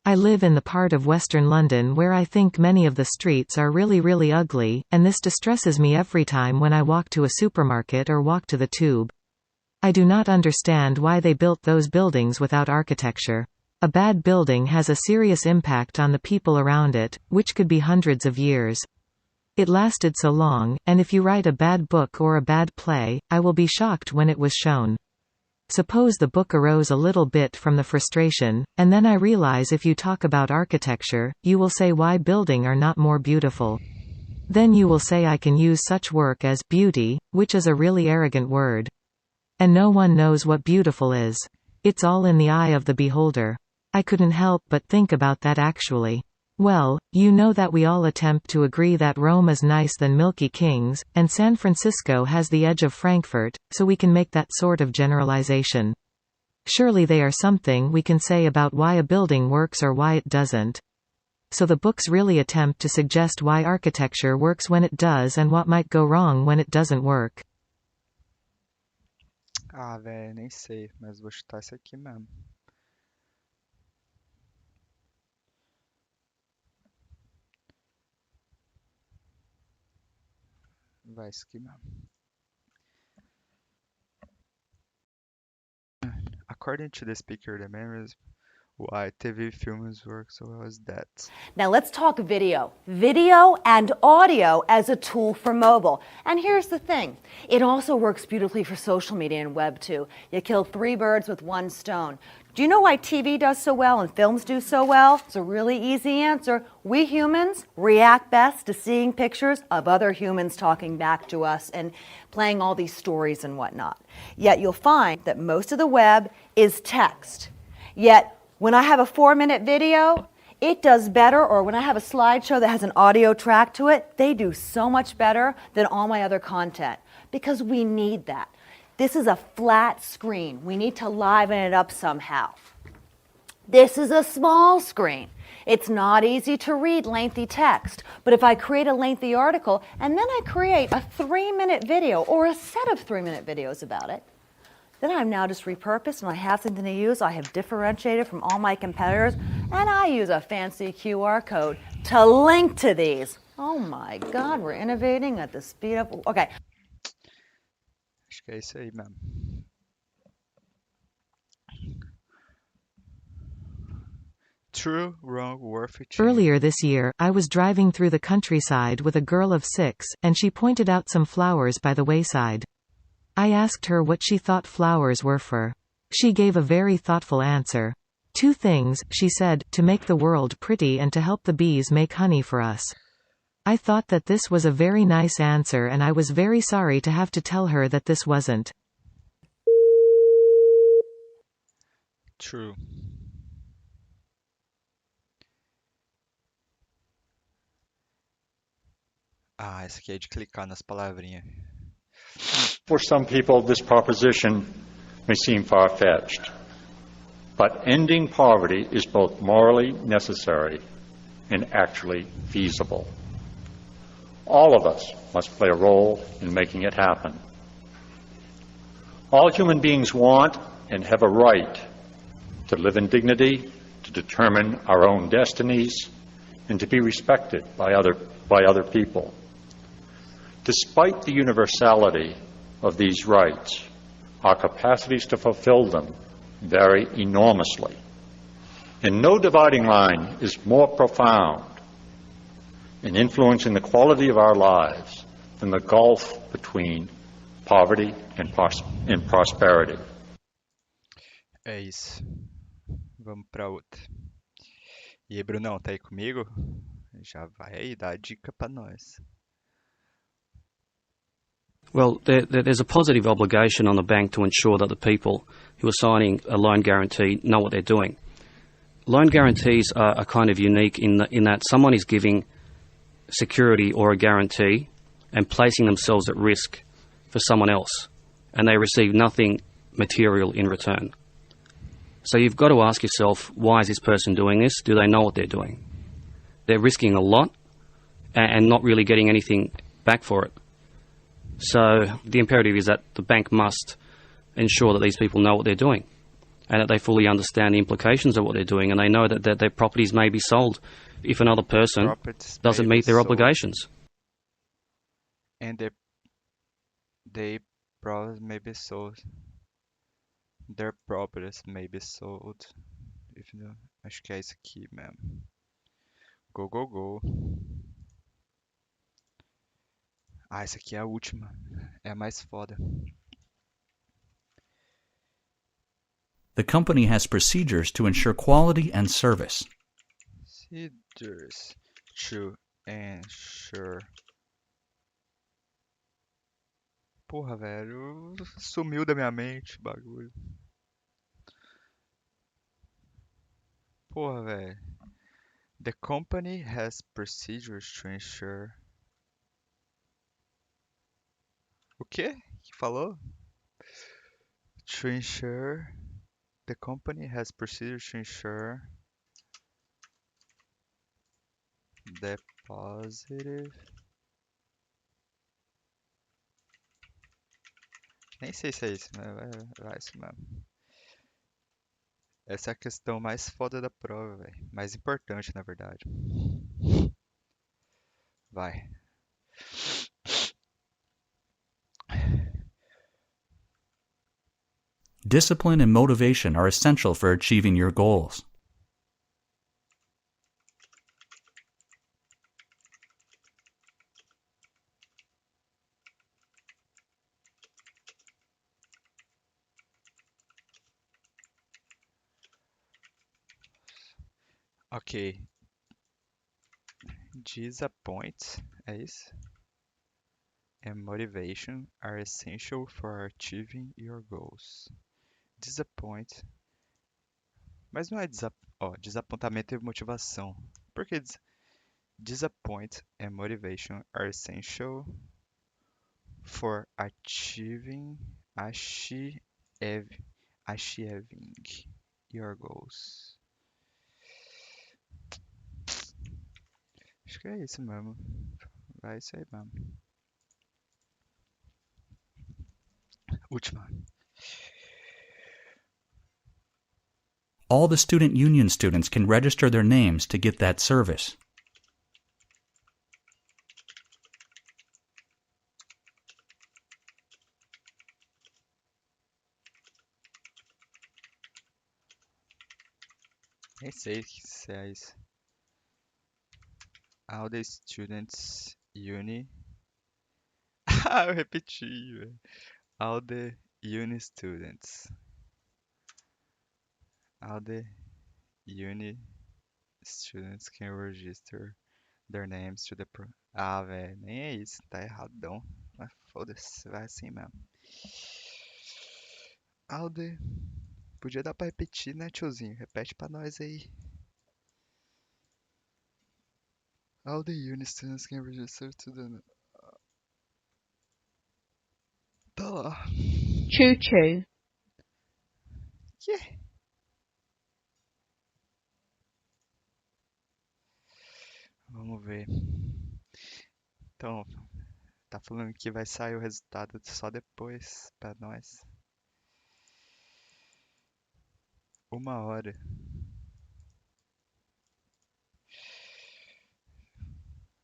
I live in the part of Western London where I think many of the streets are really, really ugly, and this distresses me every time when I walk to a supermarket or walk to the tube. I do not understand why they built those buildings without architecture. A bad building has a serious impact on the people around it, which could be hundreds of years. It lasted so long, and if you write a bad book or a bad play, I will be shocked when it was shown. Suppose the book arose a little bit from the frustration, and then I realize if you talk about architecture, you will say why building are not more beautiful. Then you will say I can use such work as beauty, which is a really arrogant word. And no one knows what beautiful is. It's all in the eye of the beholder. I couldn't help but think about that actually. Well, you know that we all attempt to agree that Rome is nice than Milky Kings, and San Francisco has the edge of Frankfurt, so we can make that sort of generalization. Surely they are something we can say about why a building works or why it doesn't. So the books really attempt to suggest why architecture works when it does and what might go wrong when it doesn't work. Ah, velho, nem sei, mas vou chutar isso aqui mesmo. Vai, isso aqui mesmo. According to the speaker, the memories why TV films work so well as that. Now let's talk video. Video and audio as a tool for mobile. And here's the thing. It also works beautifully for social media and web too. You kill 3 birds with 1 stone. Do you know why TV does so well and films do so well? It's a really easy answer. We humans react best to seeing pictures of other humans talking back to us and playing all these stories and whatnot. Yet you'll find that most of the web is text. Yet when I have a 4-minute video, it does better, or when I have a slideshow that has an audio track to it, they do so much better than all my other content because we need that. This is a flat screen. We need to liven it up somehow. This is a small screen. It's not easy to read lengthy text, but if I create a lengthy article and then I create a 3-minute video or a set of 3-minute videos about it, then I'm now just repurposed and I have something to use. I have differentiated from all my competitors, and I use a fancy QR code to link to these. Oh my God, we're innovating at the speed of... Okay. Acho que é isso aí mesmo. True, wrong, worth it. Earlier this year, I was driving through the countryside with a girl of 6, and she pointed out some flowers by the wayside. I asked her what she thought flowers were for. She gave a very thoughtful answer. 2 things, she said, to make the world pretty and to help the bees make honey for us. I thought that this was a very nice answer, and I was very sorry to have to tell her that this wasn't. True. Ah, essa aqui é de clicar nas palavrinhas. For some people, this proposition may seem far-fetched, but ending poverty is both morally necessary and actually feasible. All of us must play a role in making it happen. All human beings want and have a right to live in dignity, to determine our own destinies, and to be respected by other people. Despite the universality of these rights, our capacities to fulfill them vary enormously. And no dividing line is more profound in influencing the quality of our lives than the gulf between poverty and prosperity. É isso. Vamos para outra. E aí, Brunão, tá aí comigo? Já vai aí, dá a dica para nós. Well, there's a positive obligation on the bank to ensure that the people who are signing a loan guarantee know what they're doing. Loan guarantees are kind of unique in that someone is giving security or a guarantee and placing themselves at risk for someone else, and they receive nothing material in return. So you've got to ask yourself, why is this person doing this? Do they know what they're doing? They're risking a lot and not really getting anything back for it. So the imperative is that the bank must ensure that these people know what they're doing and that they fully understand the implications of what they're doing, and they know that their properties may be sold if another person doesn't meet their obligations. And they probably may be sold. Their properties may be sold. If you know, acho que é isso aqui mesmo. Go, go, go. Ah, essa aqui é a última. É a mais foda. The company has procedures to ensure quality and service. Procedures to ensure. Porra, velho. Sumiu da minha mente o bagulho. Porra, velho. The company has procedures to ensure. O quê? Que falou? To ensure. The company has procedures to ensure the positive. Nem sei se é isso, mas é isso mesmo. Essa é a questão mais foda da prova, velho. Mais importante, na verdade. Vai. Discipline and motivation are essential for achieving your goals. Ok. Disappoint, é isso? And motivation are essential for achieving your goals. Disappoint. Mas não é desapontamento e motivação. Por que disappoint and motivation are essential for achieving your goals? Acho que é isso mesmo. Vai isso aí mesmo. Última. All the student union students can register their names to get that service. Nem sei se é isso. All the students uni. Eu repeti, velho. All the uni students. All the uni students can register their names to the pro. Ah, velho, nem é isso, tá erradão. Mas foda-se, vai assim mesmo. All the. Podia dar pra repetir, né, tiozinho? Repete pra nós aí. All the uni students can register to the. Tá lá. Choo-choo. Yeah. Vamos ver. Então, tá falando que vai sair o resultado só depois pra nós. 1 hora.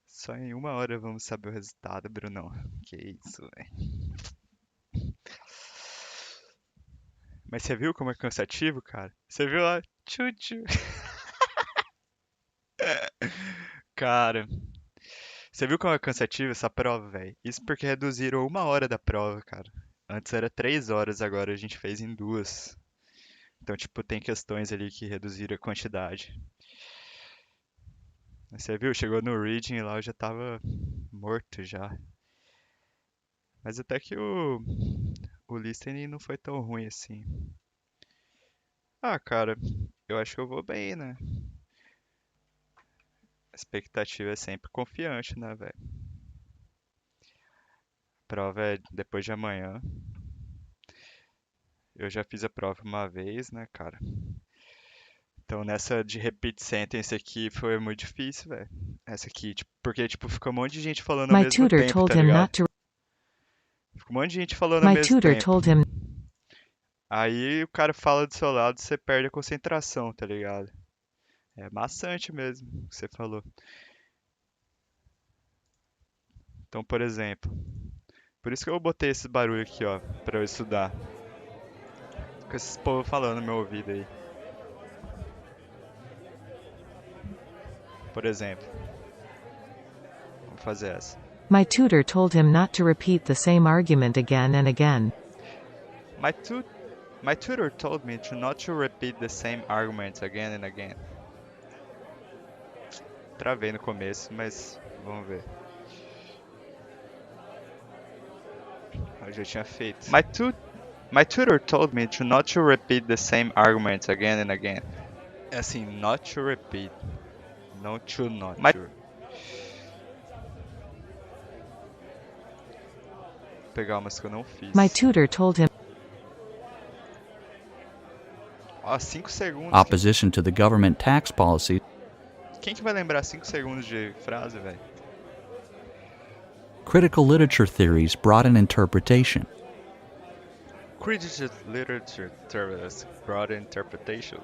Só em 1 hora vamos saber o resultado, Brunão. Que isso, velho. Mas você viu como é cansativo, cara? Você viu lá? Tchutchu. Cara, você viu como é cansativo essa prova, velho? Isso porque reduziram 1 hora da prova, cara. Antes era 3 horas, agora a gente fez em 2. Então, tipo, tem questões ali que reduziram a quantidade. Você viu? Chegou no reading lá, eu já tava morto já. Mas até que o listening não foi tão ruim assim. Ah, cara, eu acho que eu vou bem, né? A expectativa é sempre confiante, né, velho? A prova é depois de amanhã. Eu já fiz a prova uma vez, né, cara? Então nessa de repeat sentence aqui foi muito difícil, velho. Essa aqui, tipo, porque tipo, fica um monte de gente falando ao My mesmo tutor tempo, told tá him ligado? not to. Fica um monte de gente falando ao My mesmo tutor tempo. told him. Aí o cara fala do seu lado, você perde a concentração, tá ligado? É maçante mesmo, o que você falou. Então, por exemplo, por isso que eu botei esse barulho aqui, ó, pra eu estudar. Com esses povos falando no meu ouvido aí. Por exemplo. Vamos fazer essa. My tutor told him not to repeat the same argument again and again. My tutor told me not to repeat the same arguments again and again. Travei no começo, mas vamos ver. Eu já tinha feito. My tutor told me not to repeat the same arguments again and again. É assim, not to repeat. Não to not. Vou pegar umas que eu não fiz. My tutor told him. Ó, 5 segundos. Opposition to the government tax policy. Quem que vai lembrar 5 segundos de frase, velho? Critical literature theories brought in interpretation. Critical literature theories brought in interpretation.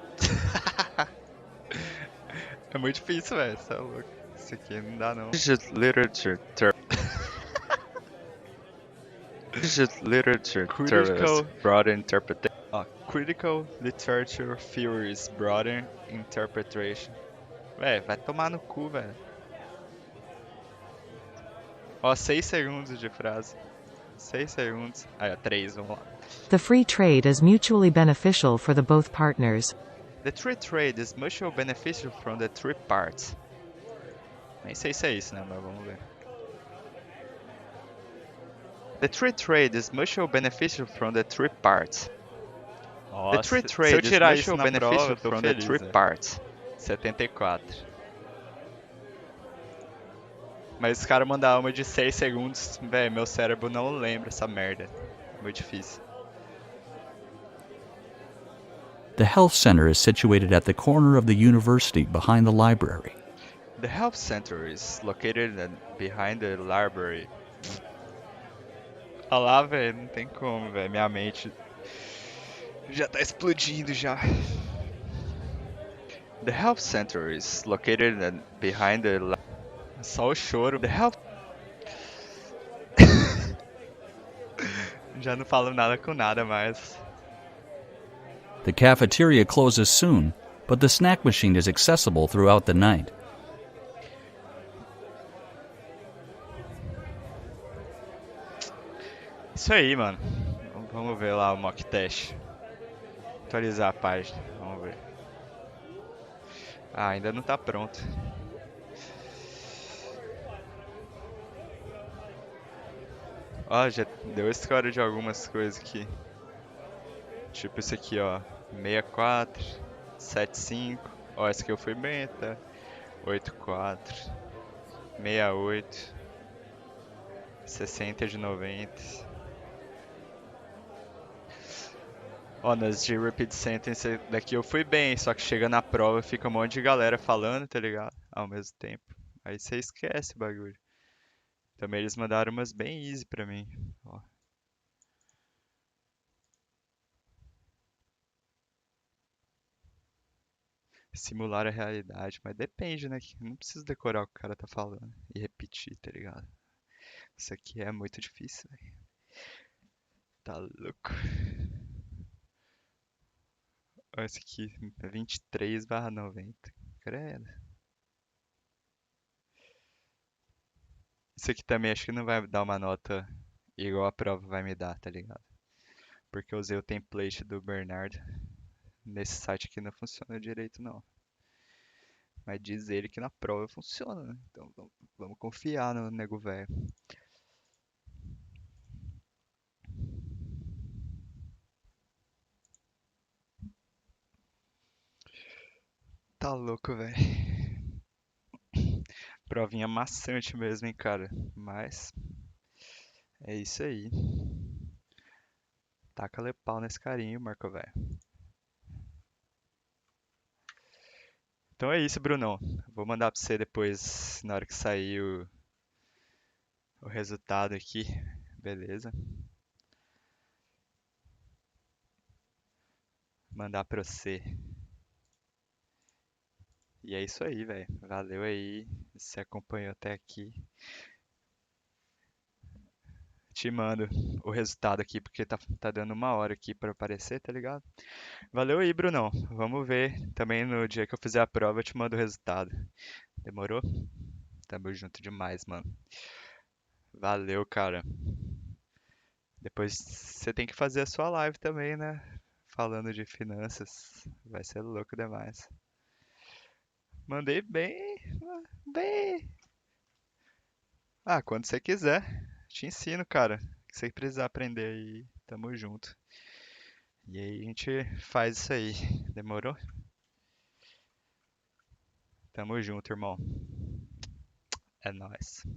É muito difícil, velho. Você é louco. Isso aqui não dá, não. Critical literature theories brought in interpretation. Critical literature theories brought in interpretation. Véi, vai tomar no cu, velho. Ó, 6 segundos de frase. 6 segundos. Aí, ó, 3, vamos lá. The free trade is mutually beneficial for the both partners. The free trade is mutually beneficial from the three parts. Nem sei se é isso, né? Mas vamos ver. The free trade is mutually beneficial from the three parts. The free Nossa, se eu trade is tirar isso mutually na prova, beneficial eu tô from the feliz, three velho. parts. 74. Mas os caras mandaram uma de 6 segundos. Véi, meu cérebro não lembra essa merda. Muito difícil. The health center is situated at the corner of the university behind the library. The health center is located behind the library. Olha lá, velho, não tem como, velho. Minha mente já tá explodindo já. The health center is located behind the Só o choro. The health Já não falo nada com nada mais. The cafeteria closes soon, but the snack machine is accessible throughout the night. Isso aí, mano. Vamos ver lá o mock test. Atualizar a página. Vamos ver. Ah, ainda não tá pronto. Ó, já deu score de algumas coisas aqui. Tipo isso aqui, ó. 64, 75. Ó, essa aqui eu fui bem, tá? 84, 68, 60 de 90. Ó, nas de repeat sentence daqui eu fui bem, só que chega na prova fica um monte de galera falando, tá ligado? Ao mesmo tempo. Aí você esquece o bagulho. Também eles mandaram umas bem easy pra mim. Ó. Simular a realidade, mas depende, né? Não precisa decorar o que o cara tá falando e repetir, tá ligado? Isso aqui é muito difícil, velho. Tá louco. Olha esse aqui, 23/90. Credo. Isso aqui também acho que não vai dar uma nota igual a prova vai me dar, tá ligado? Porque eu usei o template do Bernardo. Nesse site aqui não funciona direito, não. Mas diz ele que na prova funciona, né? Então vamos confiar no nego velho. Tá louco, velho. Provinha maçante mesmo, hein, cara. Mas é isso aí. Taca-lhe pau nesse carinho, Marco, velho. Então é isso, Brunão. Vou mandar pra você depois, na hora que sair o resultado aqui. Beleza? Mandar pra você. E é isso aí, velho. Valeu aí. Se acompanhou até aqui. Te mando o resultado aqui, porque tá dando 1 hora aqui pra aparecer, tá ligado? Valeu aí, Brunão. Vamos ver. Também no dia que eu fizer a prova, eu te mando o resultado. Demorou? Tamo junto demais, mano. Valeu, cara. Depois você tem que fazer a sua live também, né? Falando de finanças. Vai ser louco demais. Mandei bem, bem. Ah, quando você quiser. Te ensino, cara. O que você precisar aprender aí, tamo junto. E aí a gente faz isso aí. Demorou? Tamo junto, irmão. É nóis.